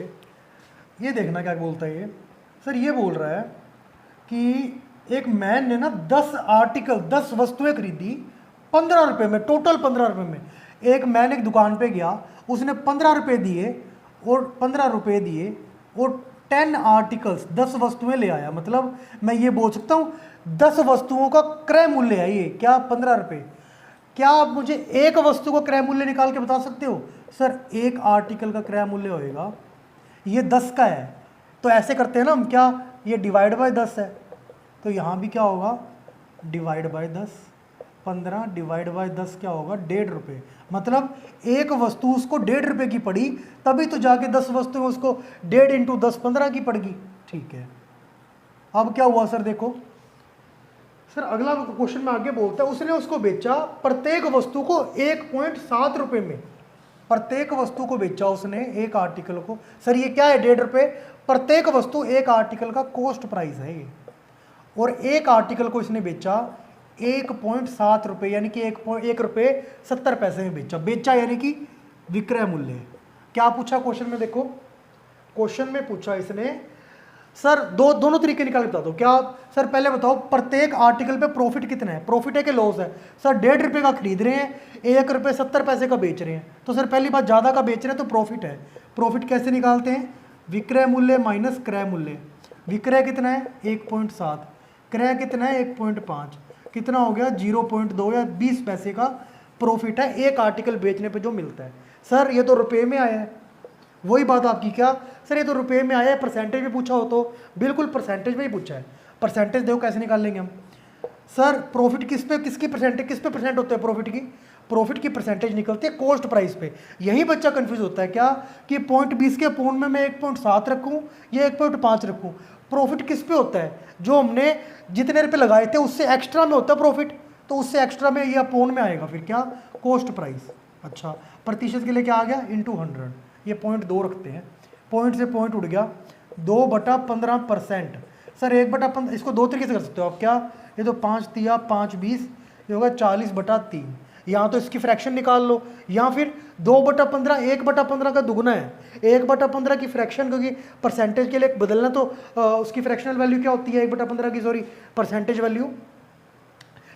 ये देखना क्या बोलता है ये। सर ये बोल रहा है कि एक मैन ने ना 10 आर्टिकल 10 वस्तुएं खरीदी 15 रुपये में, टोटल 15 रुपये में। एक मैन एक दुकान पे गया, उसने 15 रुपये दिए और 15 रुपये दिए और 10 आर्टिकल्स 10 वस्तुएं ले आया। मतलब मैं ये बोल सकता हूँ 10 वस्तुओं का क्रय मूल्य है ये क्या? 15 रुपये। क्या आप मुझे एक वस्तु का क्रय मूल्य निकाल के बता सकते हो? सर एक आर्टिकल का क्रय मूल्य होएगा, ये 10 का है तो ऐसे करते हैं ना हम, क्या ये डिवाइड बाय 10 है, तो यहाँ भी क्या होगा डिवाइड बाय 10। 15 डिवाइड बाय 10 क्या होगा? 1.5 रुपये। मतलब एक वस्तु उसको 1.5 रुपये की पड़ी, तभी तो जाके 10 वस्तु उसको 1.5 इंटू 10 15 की पड़गी। ठीक है, अब क्या हुआ सर देखो। सर अगला क्वेश्चन में आगे बोलता है उसने उसको बेचा प्रत्येक वस्तु को 1.7 रुपये में। प्रत्येक वस्तु को बेचा उसने, एक आर्टिकल को। सर ये क्या है? 1.5 रुपये। प्रत्येक वस्तु एक आर्टिकल का कॉस्ट प्राइस है ये, और एक आर्टिकल को इसने बेचा 1.7 रुपये, यानी कि 1 रुपये 70 पैसे में बेचा। बेचा यानी कि विक्रय मूल्य। क्या पूछा क्वेश्चन में देखो, क्वेश्चन में पूछा इसने सर दोनों तरीके निकाल के बता दो। क्या सर पहले बताओ प्रत्येक आर्टिकल पे प्रॉफिट कितना है? प्रॉफिट है कि लॉस है? सर 1.5 रुपये का खरीद रहे हैं, 1 रुपये 70 पैसे का बेच रहे हैं, तो सर पहली बात ज़्यादा का बेच रहे हैं तो प्रॉफिट है। प्रॉफिट कैसे निकालते हैं? विक्रय मूल्य माइनस क्रय मूल्य। विक्रय कितना है? 1.7, क्रय कितना है? 1.5, कितना हो गया? 0.2 या 20 पैसे का प्रॉफिट है एक आर्टिकल बेचने पर जो मिलता है। सर ये तो रुपये में आया है, वही बात आपकी। क्या सर ये तो रुपये में आया है, परसेंटेज में पूछा हो तो? बिल्कुल परसेंटेज में ही पूछा है। परसेंटेज देखो कैसे निकाल लेंगे हम। सर प्रॉफिट किस पे, किसकी परसेंटेज, किस पे परसेंट होते हैं प्रॉफिट की? प्रॉफिट की परसेंटेज निकलती है कॉस्ट प्राइस पे। यही बच्चा कंफ्यूज होता है क्या कि 0.20 के पौन में मैं 1.7 रखूँ या 1.5 रखूँ? प्रॉफिट किस पे होता है? जो हमने जितने रुपये लगाए थे उससे एक्स्ट्रा में होता है प्रॉफिट, तो उससे एक्स्ट्रा में या पौन में आएगा फिर क्या? Cost price. अच्छा प्रतिशत के लिए क्या आ गया? इंटू 100। ये 0.2 रखते हैं, पॉइंट से पॉइंट उड़ गया, 2/15%। सर 1/15 इसको 2 तरीके से कर सकते हो आप। क्या? ये तो 5 तिया 5 20, ये होगा 40/3। यहाँ तो इसकी फ्रैक्शन निकाल लो, या फिर 2/15 1/15 का दुगना है। 1/15 की फ्रैक्शन, क्योंकि परसेंटेज के लिए बदलना तो उसकी फ्रैक्शनल वैल्यू क्या होती है 1/15 की, सॉरी परसेंटेज वैल्यू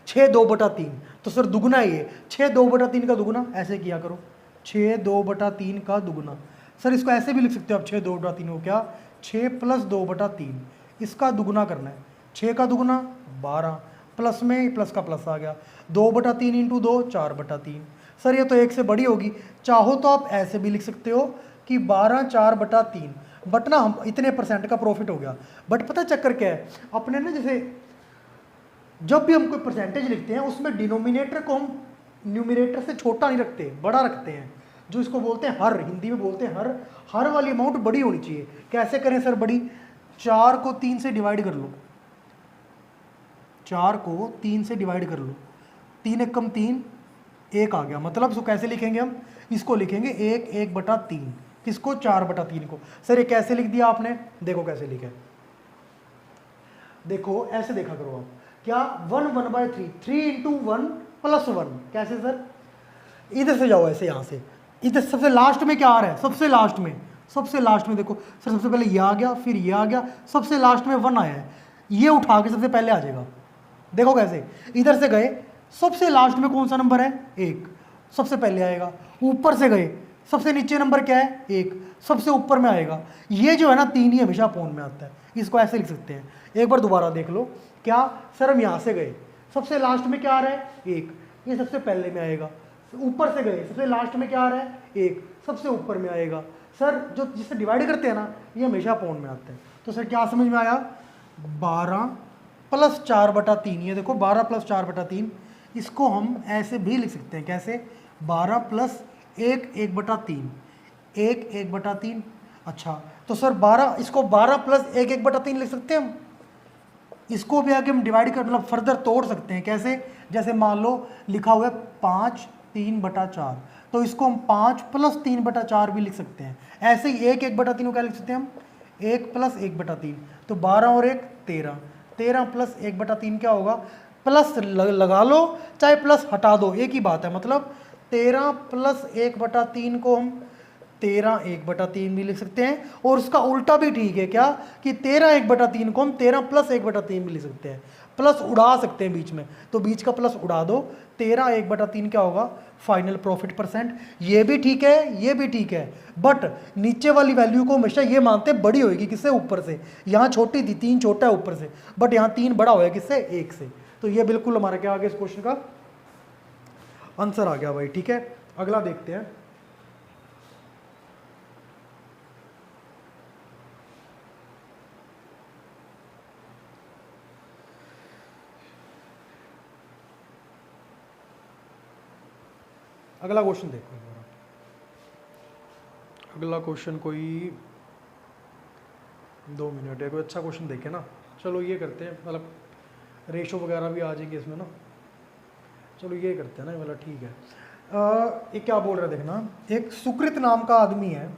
6 2/3। तो सर दुगना है ये, 6 2/3 का दुगना, ऐसे किया करो 6 2/3 का दुगना। सर इसको ऐसे भी लिख सकते हो आप 6 2/3 को, क्या 6 + 2/3, इसका दुगना करना है। 6 का दुगना 12, प्लस में प्लस का प्लस आ गया, 2/3 इंटू 2 4/3। सर ये तो 1 से बड़ी होगी, चाहो तो आप ऐसे भी लिख सकते हो कि 12 4/3, बट ना हम इतने परसेंट का प्रॉफिट हो गया। बट पता चक्कर क्या है, अपने ना जैसे जब भी हम कोई परसेंटेज लिखते हैं उसमें डिनोमिनेटर को हम न्यूमिनेटर से छोटा नहीं रखते, बड़ा रखते हैं, जो इसको बोलते हैं हर, हिंदी में बोलते हैं हर। हर वाली अमाउंट बड़ी होनी चाहिए। कैसे करें सर बड़ी? 4 को 3 से डिवाइड कर लो, 4 को 3 से डिवाइड कर लो, 3 एकम 3, 1 आ गया। मतलब इसको कैसे लिखेंगे हम? इसको लिखेंगे 1/3, किसको? 4/3 को। सर ये कैसे लिख दिया आपने? देखो कैसे लिखा है, देखो ऐसे देखा करो आप। क्या 1 1/3, 3 इंटू 1 + 1। कैसे सर? इधर से जाओ ऐसे, यहाँ से इधर सबसे लास्ट में क्या आ रहा है, सबसे लास्ट में देखो सर, सबसे पहले ये आ गया, फिर ये आ गया, सबसे लास्ट में 1 आया है, ये उठा के सबसे पहले आ जाएगा। देखो कैसे, इधर से गए, सबसे लास्ट में कौन सा नंबर है, 1, सबसे पहले आएगा। ऊपर से गए, सबसे नीचे नंबर क्या है, 1, सबसे ऊपर में आएगा। ये जो है ना 3 ही हमेशा अपोन में आता है, इसको ऐसे लिख सकते हैं। एक बार दोबारा देख लो, क्या सर हम यहाँ से गए, सबसे लास्ट में क्या आ रहा है, 1, ये सबसे पहले में आएगा। ऊपर से गए, सबसे लास्ट में क्या आ रहा है, 1, सबसे ऊपर में आएगा। सर जो जिससे डिवाइड करते हैं ना, ये हमेशा अपोन में आता है। तो सर क्या समझ में आया, 12 + 4/3, ये देखो 12 + 4/3, इसको हम ऐसे भी लिख सकते हैं, कैसे, 12 + 1 1/3, 1 1/3। अच्छा तो सर 12, इसको 12 + 1 1/3 लिख सकते हैं हम। इसको भी आगे हम डिवाइड कर, मतलब फर्दर तोड़ सकते हैं, कैसे, जैसे मान लो लिखा हुआ है 5 3/4, तो इसको हम 5 + 3/4 भी लिख सकते हैं। ऐसे ही 1 1/3 को क्या लिख सकते हैं हम, 1 + 1/3, तो 12 और 1 13, 13 + 1/3 क्या होगा, प्लस लगा लो चाहे प्लस हटा दो, एक ही बात है। मतलब 13 + 1/3 को हम 13 1/3 भी लिख सकते हैं, और उसका उल्टा भी ठीक है, क्या, कि 13 1/3 को हम 13 + 1/3 भी लिख सकते हैं। प्लस उड़ा सकते हैं बीच में, तो बीच का प्लस उड़ा दो, 13 1/3 क्या होगा, फाइनल प्रॉफिट परसेंट। ये भी ठीक है, ये भी ठीक है, बट नीचे वाली वैल्यू को हमेशा ये मानते हैं बड़ी होगी किससे, ऊपर से। यहाँ छोटी थी, 3 छोटा है ऊपर से, बट यहाँ 3 बड़ा होगा किससे, 1 से। तो ये बिल्कुल हमारा क्या आ गया, इस क्वेश्चन का आंसर आ गया भाई। ठीक है, अगला देखते हैं। अगला क्वेश्चन देखो, अगला क्वेश्चन कोई 2 मिनट है, कोई अच्छा क्वेश्चन देखे ना। चलो ये करते हैं, मतलब रेशो वगैरह भी आ जाएंगे इसमें ना। चलो ये करते हैं ना, मतलब ठीक है। ये क्या बोल रहा है देखना, एक सुकृत नाम का आदमी है,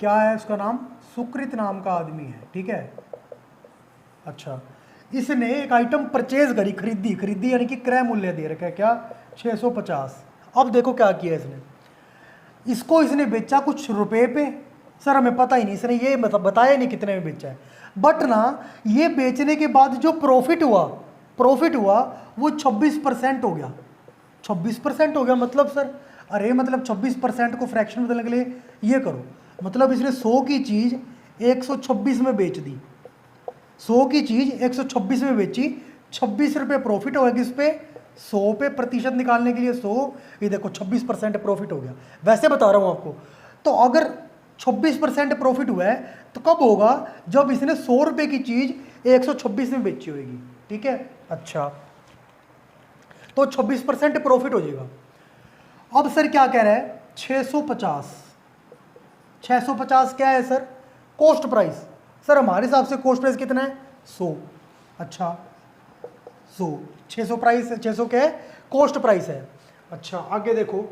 क्या है उसका नाम, सुकृत नाम का आदमी है, ठीक है। अच्छा, इसने एक आइटम परचेज करी, खरीदी यानी कि क्रय मूल्य दे रखा है क्या, 650। अब देखो क्या किया इसने, इसको इसने बेचा कुछ रुपए पे, सर हमें पता ही नहीं, इसने ये मतलब बताया नहीं कितने में बेचा है, बट ना ये बेचने के बाद जो प्रॉफिट हुआ वो 26% हो गया। 26% हो गया मतलब सर, अरे मतलब 26% को फ्रैक्शन बदलने के लिए ये करो, मतलब इसने 100 की चीज़ 126 में बेच दी, 100 की चीज़ 126 में बेची, 26 रुपये प्रॉफिट होगा किस पे, 100 पे। प्रतिशत निकालने के लिए 100, ये देखो 26% प्रॉफिट हो गया। वैसे बता रहा हूँ आपको, तो अगर 26% प्रॉफिट हुआ है तो कब होगा, जब इसने 100 रुपये की चीज़ 126 में बेची होगी, ठीक है। अच्छा, तो 26% प्रॉफिट हो जाएगा। अब सर क्या कह रहा है, 650 क्या है सर, कॉस्ट प्राइस। सर हमारे हिसाब से कॉस्ट प्राइस कितना है, 100। अच्छा 100, 600 प्राइस, 600 क्या है, कॉस्ट प्राइस है। अच्छा आगे देखो,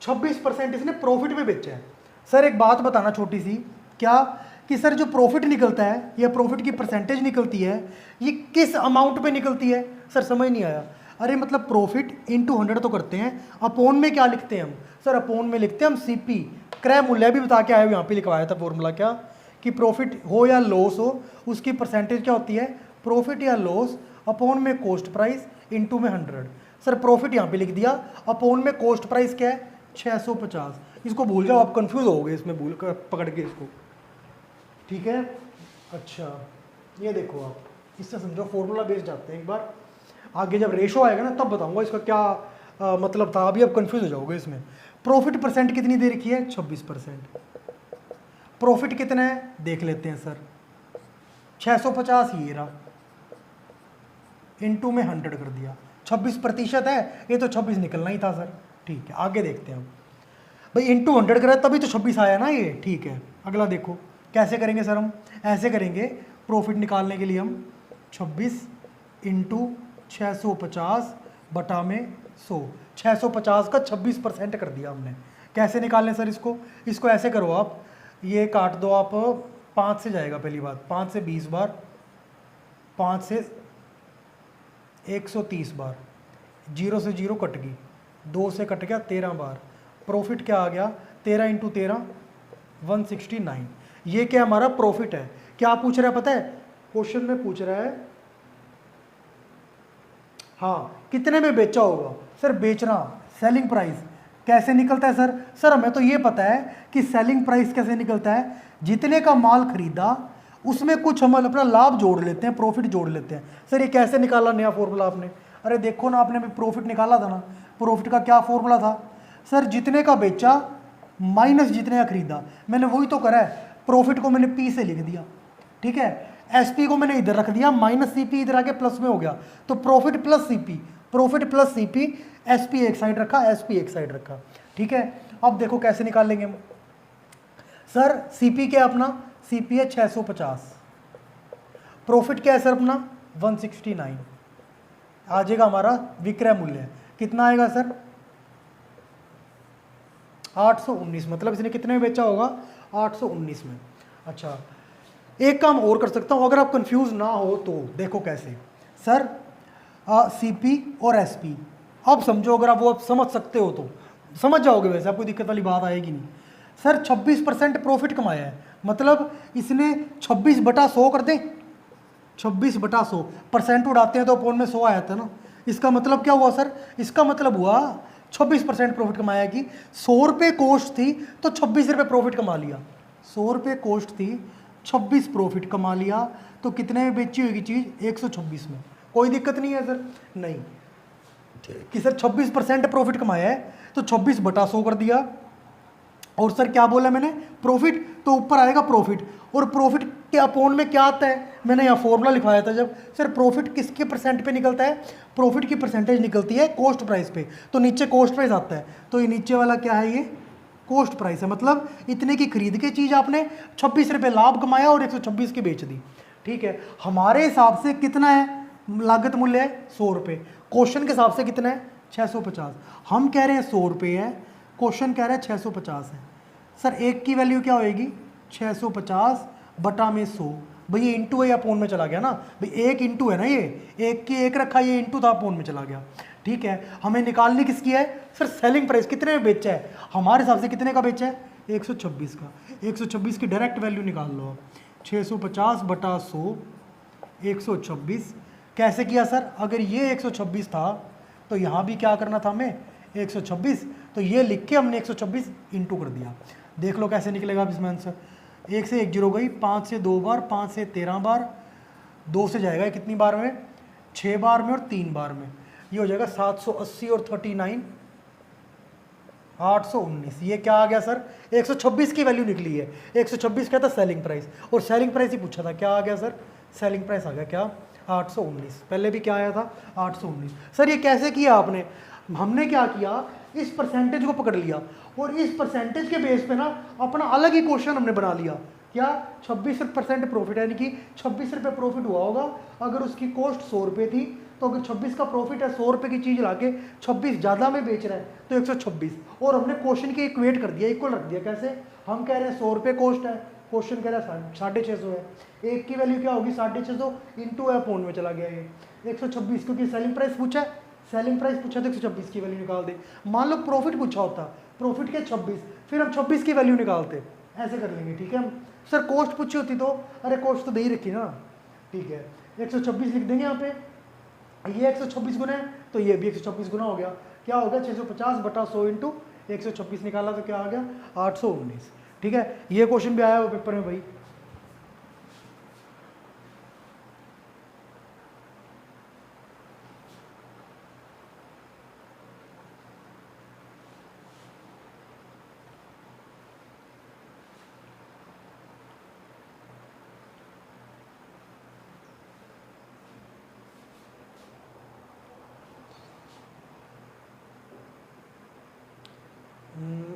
26% इसने प्रॉफिट में बेचा है। सर एक बात बताना छोटी सी, क्या, कि सर जो प्रॉफिट निकलता है या प्रॉफिट की परसेंटेज निकलती है, ये किस अमाउंट पे निकलती है, सर समझ नहीं आया। अरे मतलब प्रॉफिट इंटू 100 तो करते हैं, अपोन में क्या लिखते हैं हम, सर अपोन में लिखते हैं हम सीपी, क्रय मूल्य भी बता के आए, यहाँ पे लिखवाया था फॉर्मूला, क्या, कि प्रॉफिट हो या लॉस हो उसकी परसेंटेज क्या होती है, प्रॉफिट या लॉस अपोन में कॉस्ट प्राइस इंटू में 100। सर प्रॉफिट यहाँ पे लिख दिया, अपोन में कॉस्ट प्राइस क्या है, 650। इसको भूल जाओ, आप कंफ्यूज होगे इसमें भूल कर पकड़ के इसको, ठीक है। अच्छा ये देखो, आप इससे समझो, फॉर्मूला बेस्ड जाते हैं एक बार, आगे जब रेशो आएगा ना तब बताऊंगा इसका क्या मतलब था, अभी आप कंफ्यूज हो जाओगे इसमें। प्रॉफिट परसेंट कितनी दे रखी है, 26%। प्रॉफिट कितना है देख लेते हैं सर, 650 ये रहा, इंटू में 100 कर दिया, 26% है, ये तो 26 निकलना ही था सर। ठीक है आगे देखते हैं हम, भाई इंटू 100 करा तभी तो 26 आया ना ये, ठीक है। अगला देखो कैसे करेंगे सर, हम ऐसे करेंगे, प्रॉफिट निकालने के लिए हम 26 इंटू 650 बटा में 100, 650 का 26% कर दिया हमने। कैसे निकालें सर इसको, इसको ऐसे करो आप, ये काट दो आप, 5 से जाएगा पहली बात, 5 से 20 बार, 5 से 130 बार, जीरो से जीरो कट गई, 2 से कट गया 13 बार, प्रॉफिट क्या आ गया 13 इंटू 13 169। ये क्या हमारा प्रॉफिट है। क्या पूछ रहा है पता है, क्वेश्चन में पूछ रहा है हाँ कितने में बेचा होगा। सर बेचना सेलिंग प्राइस कैसे निकलता है सर? सर हमें तो ये पता है कि सेलिंग प्राइस कैसे निकलता है, जितने का माल खरीदा उसमें कुछ हम अपना लाभ जोड़ लेते हैं, प्रॉफिट जोड़ लेते हैं। सर ये कैसे निकाला नया फॉर्मूला आपने? अरे देखो ना, आपने भी प्रॉफिट निकाला था ना, प्रॉफिट का क्या फॉर्मूला था सर? जितने का बेचा माइनस जितने का खरीदा। मैंने वही तो करा है, प्रॉफिट को मैंने पी से लिख दिया, ठीक है, एसपी को मैंने इधर रख दिया, माइनस सीपी इधर आके प्लस में हो गया, तो profit plus CP, profit plus CP, SP एक साइड रखा, एसपी एक साइड रखा, ठीक है। अब देखो कैसे निकालेंगे हम। सर सीपी क्या अपना, सीपी है 650, प्रॉफिट क्या है सर अपना 169, आ जाएगा हमारा विक्रय मूल्य कितना आएगा सर 819, मतलब इसने कितने में बेचा होगा 819 में। अच्छा एक काम और कर सकता हूँ, अगर आप कंफ्यूज ना हो तो देखो कैसे सर, सीपी और एसपी, अब समझो, अगर आप वो समझ सकते हो तो समझ जाओगे, वैसे आपको दिक्कत वाली बात आएगी नहीं। सर 26% प्रॉफिट कमाया है, मतलब इसने 26/100 कर दें, 26/100 परसेंट उड़ाते हैं तो अपॉन में 100 आया था ना। इसका मतलब क्या हुआ सर? इसका मतलब हुआ 26% प्रॉफिट कमाया कि 100 रुपये कॉस्ट थी तो 26 रुपये प्रॉफिट कमा लिया, 100 रुपये कॉस्ट थी 26 प्रॉफिट कमा लिया, तो कितने में बेची होगी चीज़ 126 में। कोई दिक्कत नहीं है सर, नहीं कि सर 26% प्रॉफिट कमाया है तो 26/100 कर दिया, और सर क्या बोला मैंने प्रॉफिट, तो ऊपर आएगा प्रॉफिट, और प्रॉफिट के अपॉन में क्या आता है, मैंने यहाँ फॉर्मूला लिखवाया था जब। सर प्रॉफिट किसके परसेंट पे निकलता है? प्रॉफिट की परसेंटेज निकलती है कॉस्ट प्राइस पे, तो नीचे कॉस्ट प्राइस आता है, तो ये नीचे वाला क्या है, ये कॉस्ट प्राइस है, मतलब इतने की खरीद के चीज़ आपने 26 रुपये लाभ कमाया और 126 की बेच दी, ठीक है। हमारे हिसाब से कितना है लागत मूल्य है 100 रुपये, क्वेश्चन के हिसाब से कितना है 650, हम कह रहे हैं 100 रुपये है, क्वेश्चन कह रहे हैं 650 है। सर एक की वैल्यू क्या होएगी 650 बटा में 100, भाई ये इंटू है या पोन में चला गया ना, भाई एक इंटू है ना, ये एक की एक रखा, ये इंटू था पोन में चला गया, ठीक है। हमें निकालनी किसकी है सर? सेलिंग प्राइस कितने में बेचा है, हमारे हिसाब से कितने का बेचा है 126 का, 126 की डायरेक्ट वैल्यू निकाल लो आप, 650 बटा 100 126। कैसे किया सर? अगर ये 126 था तो यहाँ भी क्या करना था हमें 126, तो ये लिख के हमने 126 इंटू कर दिया। देख लो कैसे निकलेगा इसमें आंसर, 1 से 1 जीरो गई, 5 से 2 बार, 5 से 13 बार, 2 से जाएगा कितनी बार में 6 बार में और 3 बार में, ये हो जाएगा 780 और 39 819। ये क्या आ गया सर 126 की वैल्यू निकली है, 126 क्या था सेलिंग प्राइस, और सेलिंग प्राइस ही पूछा था, क्या आ गया सर सेलिंग प्राइस आ गया क्या 819, पहले भी क्या आया था 819। सर ये कैसे किया आपने? हमने क्या किया, इस परसेंटेज को पकड़ लिया और इस परसेंटेज के बेस पे ना अपना अलग ही क्वेश्चन हमने बना लिया, क्या 26% प्रॉफिट है, यानी कि 26 रुपये प्रॉफिट हुआ होगा, अगर उसकी कॉस्ट 100 रुपये थी, तो अगर 26 का प्रॉफिट है 100 रुपये की चीज़ ला के 26 ज़्यादा में बेच रहा है तो 126, और हमने क्वेश्चन के इक्वेट कर दिया, इक्वल रख दिया। कैसे? हम कह रहे हैं 100 रुपये कॉस्ट है, क्वेश्चन कह रहा है 650 है, एक की वैल्यू क्या होगी 650 इंटू है पॉइंट में चला गया ये 126, क्योंकि सेलिंग प्राइस पूछा है, सेलिंग प्राइस पूछा तो 126 की वैल्यू निकाल दे। मान लो प्रॉफिट पूछा होता, प्रॉफिट के 26, फिर हम 26 की वैल्यू निकालते, ऐसे कर लेंगे, ठीक है। हम सर कॉस्ट पूछी होती तो, अरे कॉस्ट तो दे ही रखी ना, ठीक है, 126 लिख देंगे यहाँ पे, ये 126 गुना है तो ये भी 126 गुना हो गया, क्या हो गया 650 बटा 100 इंटू 126 निकाला तो क्या आ गया 819, ठीक है। ये क्वेश्चन भी आया हुआ पेपर में भाई।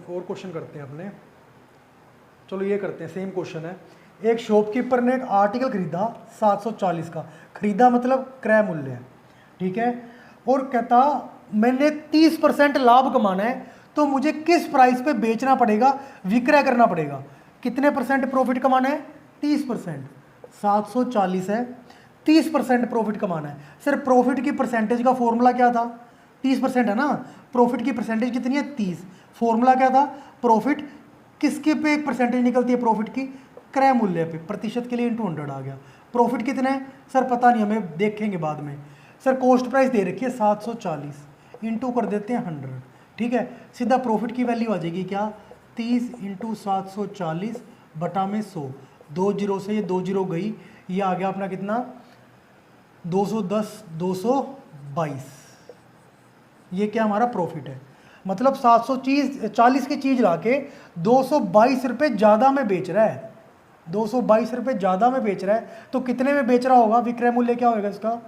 और क्वेश्चन करते हैं अपने, चलो ये करते हैं, सेम क्वेश्चन है। एक शॉपकीपर ने एक आर्टिकल खरीदा 740 का, खरीदा मतलब क्रय मूल्य है, ठीक है, और कहता मैंने 30% लाभ कमाना है तो मुझे किस प्राइस पे बेचना पड़ेगा, विक्रय करना पड़ेगा। कितने परसेंट प्रॉफिट कमाना है 30%, 740 है 30% प्रॉफिट कमाना है। सर प्रॉफिट की परसेंटेज का फॉर्मूला क्या था 30% है ना, प्रॉफिट की परसेंटेज कितनी है 30। फॉर्मूला क्या था, प्रॉफिट किसके पे एक परसेंटेज निकलती है प्रॉफिट की, क्रय मूल्य पे, प्रतिशत के लिए इंटू 100 आ गया। प्रॉफिट कितना है सर पता नहीं, हमें देखेंगे बाद में। सर कॉस्ट प्राइस दे रखी है 740, इंटू कर देते हैं 100, ठीक है। सीधा प्रॉफिट की वैल्यू आ जाएगी क्या, 30 इंटू 740 बटा में 100, 2 जीरो से ये 2 जीरो गई, ये आ गया अपना कितना 210 222, ये क्या हमारा प्रॉफिट है। मतलब 740 की चीज़ लाके 222 रुपये ज़्यादा में बेच रहा है, 222 रुपये ज़्यादा में बेच रहा है, तो कितने में बेच रहा होगा, विक्रय मूल्य क्या होगा इसका,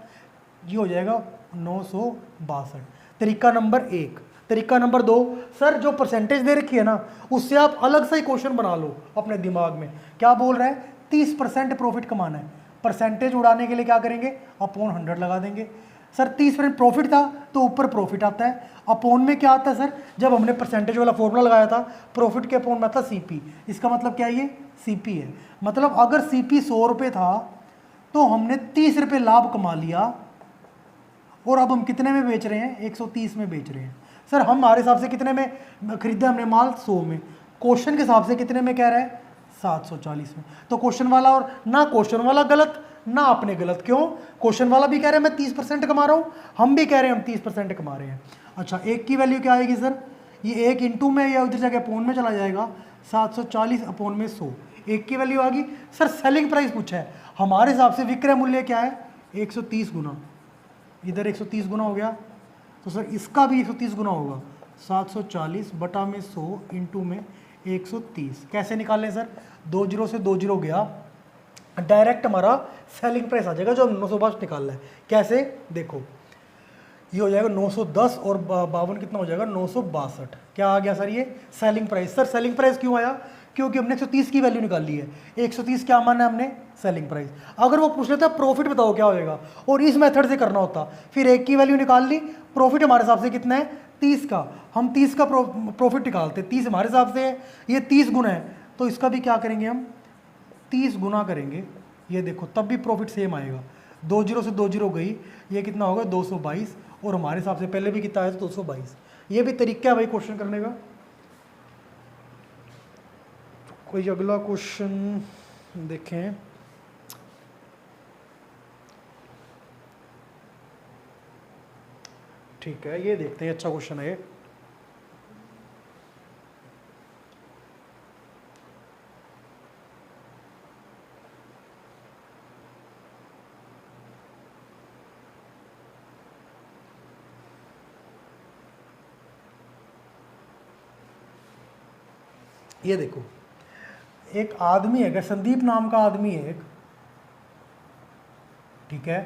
ये हो जाएगा 962। तरीका नंबर 1। तरीका नंबर 2, सर जो परसेंटेज दे रखी है ना उससे आप अलग सा ही क्वेश्चन बना लो अपने दिमाग में। क्या बोल रहा है, 30% प्रॉफिट कमाना है, परसेंटेज उड़ाने के लिए क्या करेंगे, अपॉन 100 लगा देंगे। सर 30% प्रॉफिट था तो ऊपर प्रॉफिट आता है, अपॉन में क्या आता है सर, जब हमने परसेंटेज वाला फॉर्मूला लगाया था प्रॉफिट के अपॉन में था सीपी, इसका मतलब क्या है ये सीपी है। मतलब अगर सीपी 100 रुपये था तो हमने 30 रुपये लाभ कमा लिया, और अब हम कितने में बेच रहे हैं, 130 में बेच रहे हैं। सर हम हमारे हिसाब से कितने में खरीदा हमने माल, 100 में, क्वेश्चन के हिसाब से कितने में कह रहा है 740 में। तो क्वेश्चन वाला और ना क्वेश्चन वाला गलत ना आपने गलत, क्यों, क्वेश्चन वाला भी कह रहे हैं मैं 30% कमा रहा हूँ, हम भी कह रहे हैं हम 30% कमा रहे हैं। अच्छा एक की वैल्यू क्या आएगी सर, ये 1 इंटू में या उधर जाके अपोन में चला जाएगा, 740 अपोन में 100, एक की वैल्यू आ गई। सर सेलिंग प्राइस पूछा है, हमारे हिसाब से विक्रय मूल्य क्या है 130 गुना, इधर 130 गुना हो गया, तो सर इसका भी 130 गुना होगा, 740 बटा में 100 इंटू में 130। कैसे निकालें सर, 2 जीरो से 2 जीरो गया, डायरेक्ट हमारा सेलिंग प्राइस आ जाएगा जो हम 952 निकालना है। कैसे देखो, ये हो जाएगा 910 और 52 कितना हो जाएगा 962। क्या आ गया सर ये selling price. Sir selling price क्यों आया, क्योंकि हमने 130 की वैल्यू निकाली है, 130 क्या माना है हमने सेलिंग प्राइस। अगर वो पूछ लेता प्रॉफिट बताओ क्या होएगा, और इस मेथड से करना होता, फिर एक की वैल्यू निकाल ली, प्रॉफिट हमारे हिसाब से कितना है 30 का, हम 30 का प्रॉफिट निकालते, 30 हमारे हिसाब से है, ये 30 गुना है, तो इसका भी क्या करेंगे हम 30 गुना करेंगे, ये देखो तब भी प्रॉफिट सेम आएगा। 2 जीरो से 2 जीरो गई, ये कितना होगा 222, और हमारे हिसाब से पहले भी कितना आया था 222। ये भी तरीका है भाई क्वेश्चन करने का। कोई अगला क्वेश्चन देखें, ठीक है ये देखते हैं, अच्छा क्वेश्चन है ये देखो, एक आदमी है, संदीप नाम का आदमी है एक, ठीक है,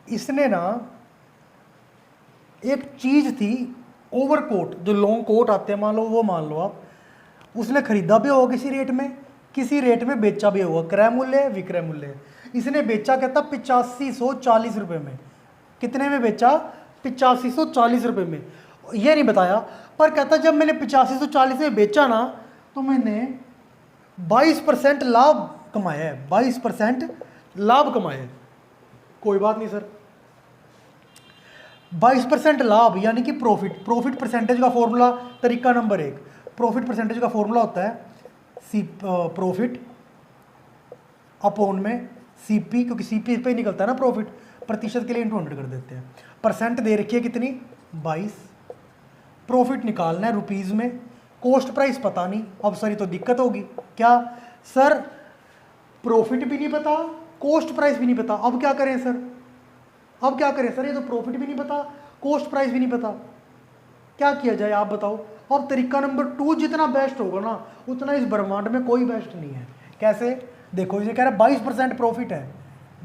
इसने ना एक चीज थी ओवरकोट, जो लॉन्ग कोट आते हैं मान लो, वो मान लो आप, उसने खरीदा भी होगा किसी रेट में बेचा भी होगा, क्रय मूल्य विक्रय मूल्य। इसने बेचा कहता 8540 रुपये में, कितने में बेचा 8540 रुपये में, ये नहीं बताया, पर कहता जब मैंने 8540 में बेचा ना तो मैंने 22% लाभ कमाया है, 22% लाभ कमाया है। कोई बात नहीं सर, 22% लाभ यानी कि प्रॉफिट परसेंटेज का फॉर्मूला, तरीका नंबर 1, प्रॉफिट परसेंटेज का फॉर्मूला होता है प्रॉफिट अपॉन में सीपी, क्योंकि सीपी पे ही निकलता है ना प्रॉफिट, प्रतिशत के लिए इंटू 100 कर देते हैं। परसेंट दे रखी है कितनी 22, प्रॉफिट निकालना है रुपीज़ में, कॉस्ट प्राइस पता नहीं, अब सर ये तो दिक्कत होगी, क्या सर प्रॉफिट भी नहीं पता कॉस्ट प्राइस भी नहीं पता, अब क्या करें सर, अब क्या करें सर, ये तो प्रॉफिट भी नहीं पता कॉस्ट प्राइस भी नहीं पता, क्या किया जाए आप बताओ। अब तरीका नंबर 2 जितना बेस्ट होगा ना उतना इस ब्रह्मांड में कोई बेस्ट नहीं है। कैसे देखो, इसे कह रहा है 22% प्रॉफिट है,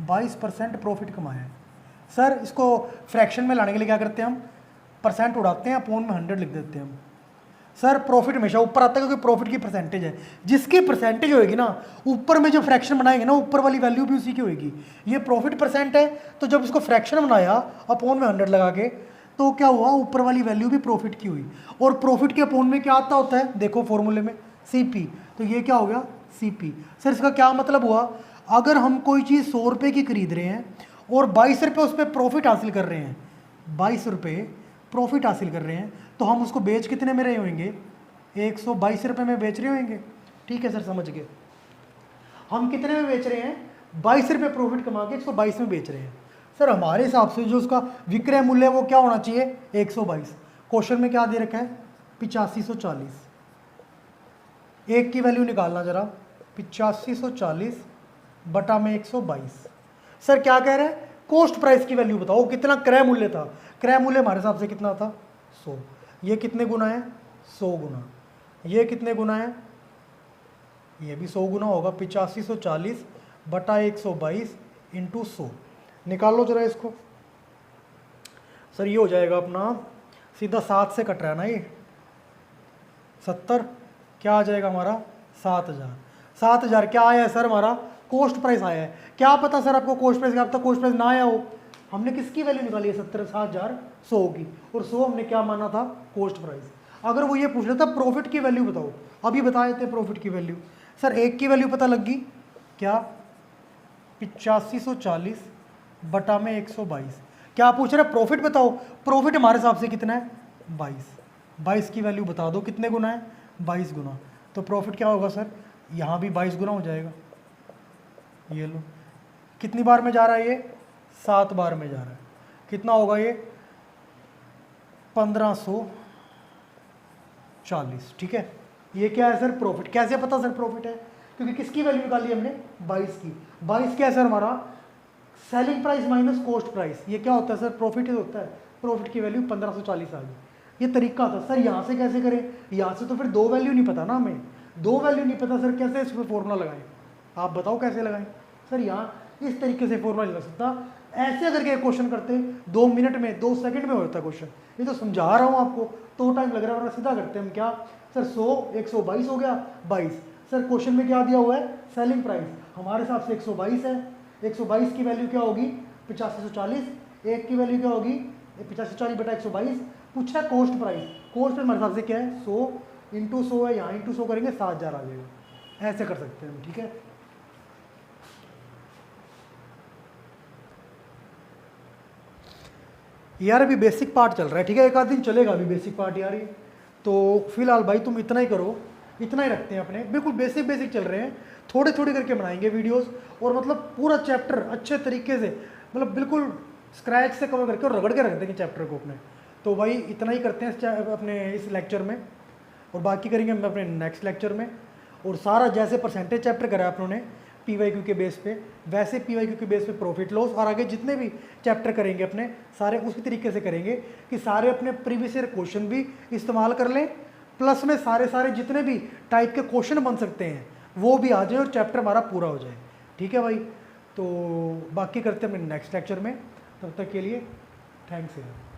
22% प्रॉफिट कमाया है। सर इसको फ्रैक्शन में लाने के लिए क्या करते हैं हम, परसेंट उड़ाते हैं, अपॉन में 100 लिख देते हैं हम। सर प्रॉफिट हमेशा ऊपर आता है क्योंकि प्रॉफिट की परसेंटेज है, जिसकी परसेंटेज होएगी ना ऊपर में जो फ्रैक्शन बनाएंगे ना ऊपर वाली वैल्यू भी उसी की होएगी। ये प्रॉफिट परसेंट है तो जब इसको फ्रैक्शन बनाया अपॉन में 100 लगा के, तो क्या हुआ ऊपर वाली वैल्यू भी प्रॉफिट की हुई, और प्रॉफिट के अपॉन में क्या आता होता है देखो फॉर्मूले में सीपी, तो ये क्या हो गया सीपी। सर इसका क्या मतलब हुआ, अगर हम कोई चीज़ 100 रुपये की खरीद रहे हैं और 22 रुपये उस पर प्रॉफिट हासिल कर रहे हैं, 22 रुपये प्रॉफिट हासिल कर रहे हैं, तो हम उसको बेच कितने में रहे होंगे, 122 रुपये में बेच रहे होंगे। ठीक है सर, समझ गए। हम कितने में बेच रहे हैं, 22 रुपये प्रॉफिट कमा के 122 में बेच रहे हैं। सर हमारे हिसाब से जो उसका विक्रय मूल्य है वो क्या होना चाहिए, 122। क्वेश्चन में क्या दे रखा है, 8540। एक की वैल्यू निकालना जरा, 8540 बटा में 122। सर क्या कह रहे हैं, कॉस्ट प्राइस की वैल्यू बताओ, कितना क्रय मूल्य था। क्रय मूल्य हमारे हिसाब से कितना था, 100। ये कितने गुना है, 100 गुना। ये कितने गुना है, ये भी 100 गुना होगा। 8540 बटा 122 इंटू 100। निकाल लो जरा इसको। सर ये हो जाएगा अपना सीधा 7 से कट रहा है ना, ये 70, क्या आ जाएगा हमारा 7000। 7000 क्या आया है सर, हमारा कॉस्ट प्राइस आया है। क्या पता सर आपको कॉस्ट प्राइस, अब तक कॉस्ट प्राइस ना आया हो। हमने किसकी वैल्यू निकाली है, 70,100 की, और 100 हमने क्या माना था, कॉस्ट प्राइस। अगर वो ये पूछ लेता प्रॉफिट की वैल्यू बताओ, अभी बता देते प्रॉफिट की वैल्यू। सर एक की वैल्यू पता लग गई क्या, 8540 बटा में 122। क्या पूछ रहे प्रॉफिट बताओ, प्रॉफिट हमारे हिसाब से कितना है, 22 की वैल्यू बता दो कितने गुना है, 22 गुना। तो प्रॉफिट क्या होगा सर, यहाँ भी 22 गुना हो जाएगा। ये लो, कितनी बार में जा रहा है ये, 7 बार में जा रहा है। कितना होगा ये, 1540। ठीक है, ये क्या है सर, प्रॉफिट। कैसे पता सर प्रॉफिट है, क्योंकि किसकी वैल्यू निकाली हमने, 22 की। 22 क्या है सर हमारा, selling price minus cost price. ये क्या होता है सर, प्रॉफिट ही होता है। प्रॉफिट की वैल्यू 1540 आ गई। ये तरीका था सर। यहाँ से कैसे करें, यहाँ से तो फिर दो वैल्यू नहीं पता ना हमें, दो वैल्यू नहीं पता सर, कैसे इसमें फॉर्मूला लगाएं, आप बताओ कैसे लगाएं। सर यहाँ इस तरीके से फॉर्मूला नहीं लग सकता। ऐसे अगर के क्वेश्चन करते 2 मिनट में 2 सेकंड में होता है क्वेश्चन। ये तो समझा रहा हूँ आपको, तो टाइम लग रहा है, वरना सीधा करते हैं हम। क्या सर, 100 122 हो गया 22। सर क्वेश्चन में क्या दिया हुआ है, सेलिंग प्राइस हमारे हिसाब से 122 है। 122 की वैल्यू क्या होगी, 8540। एक की वैल्यू क्या होगी, 8540 बटा 122। पूछा कॉस्ट प्राइस, कॉस्ट प्राइस हमारे हिसाब से क्या है, 100 इंटू 100 है, यहाँ इंटू 100 करेंगे 7000 आ जाएगा। ऐसे कर सकते हैं हम। ठीक है, यार अभी बेसिक पार्ट चल रहा है। ठीक है, एक आध दिन चलेगा अभी बेसिक पार्ट यार ये। तो फिलहाल भाई तुम इतना ही करो, इतना ही रखते हैं अपने, बिल्कुल बेसिक बेसिक चल रहे हैं। थोड़े थोड़े करके बनाएंगे वीडियोस, और मतलब पूरा चैप्टर अच्छे तरीके से, मतलब बिल्कुल स्क्रैच से कवर करके और रगड़ के रख देंगे चैप्टर को अपने। तो भाई इतना ही करते हैं अपने इस लेक्चर में, और बाकी करेंगे हम अपने नेक्स्ट लेक्चर में। और सारा जैसे परसेंटेज चैप्टर करा आप लोगों ने PYQ के बेस पे, वैसे PYQ के बेस पे प्रॉफिट लॉस, और आगे जितने भी चैप्टर करेंगे अपने सारे उसी तरीके से करेंगे कि सारे अपने प्रीवियस ईयर क्वेश्चन भी इस्तेमाल कर लें, प्लस में सारे जितने भी टाइप के क्वेश्चन बन सकते हैं वो भी आ जाए, और चैप्टर हमारा पूरा हो जाए। ठीक है भाई, तो बाकी करते हैं अपने नेक्स्ट लेक्चर में। तब तक के लिए थैंक्स यार।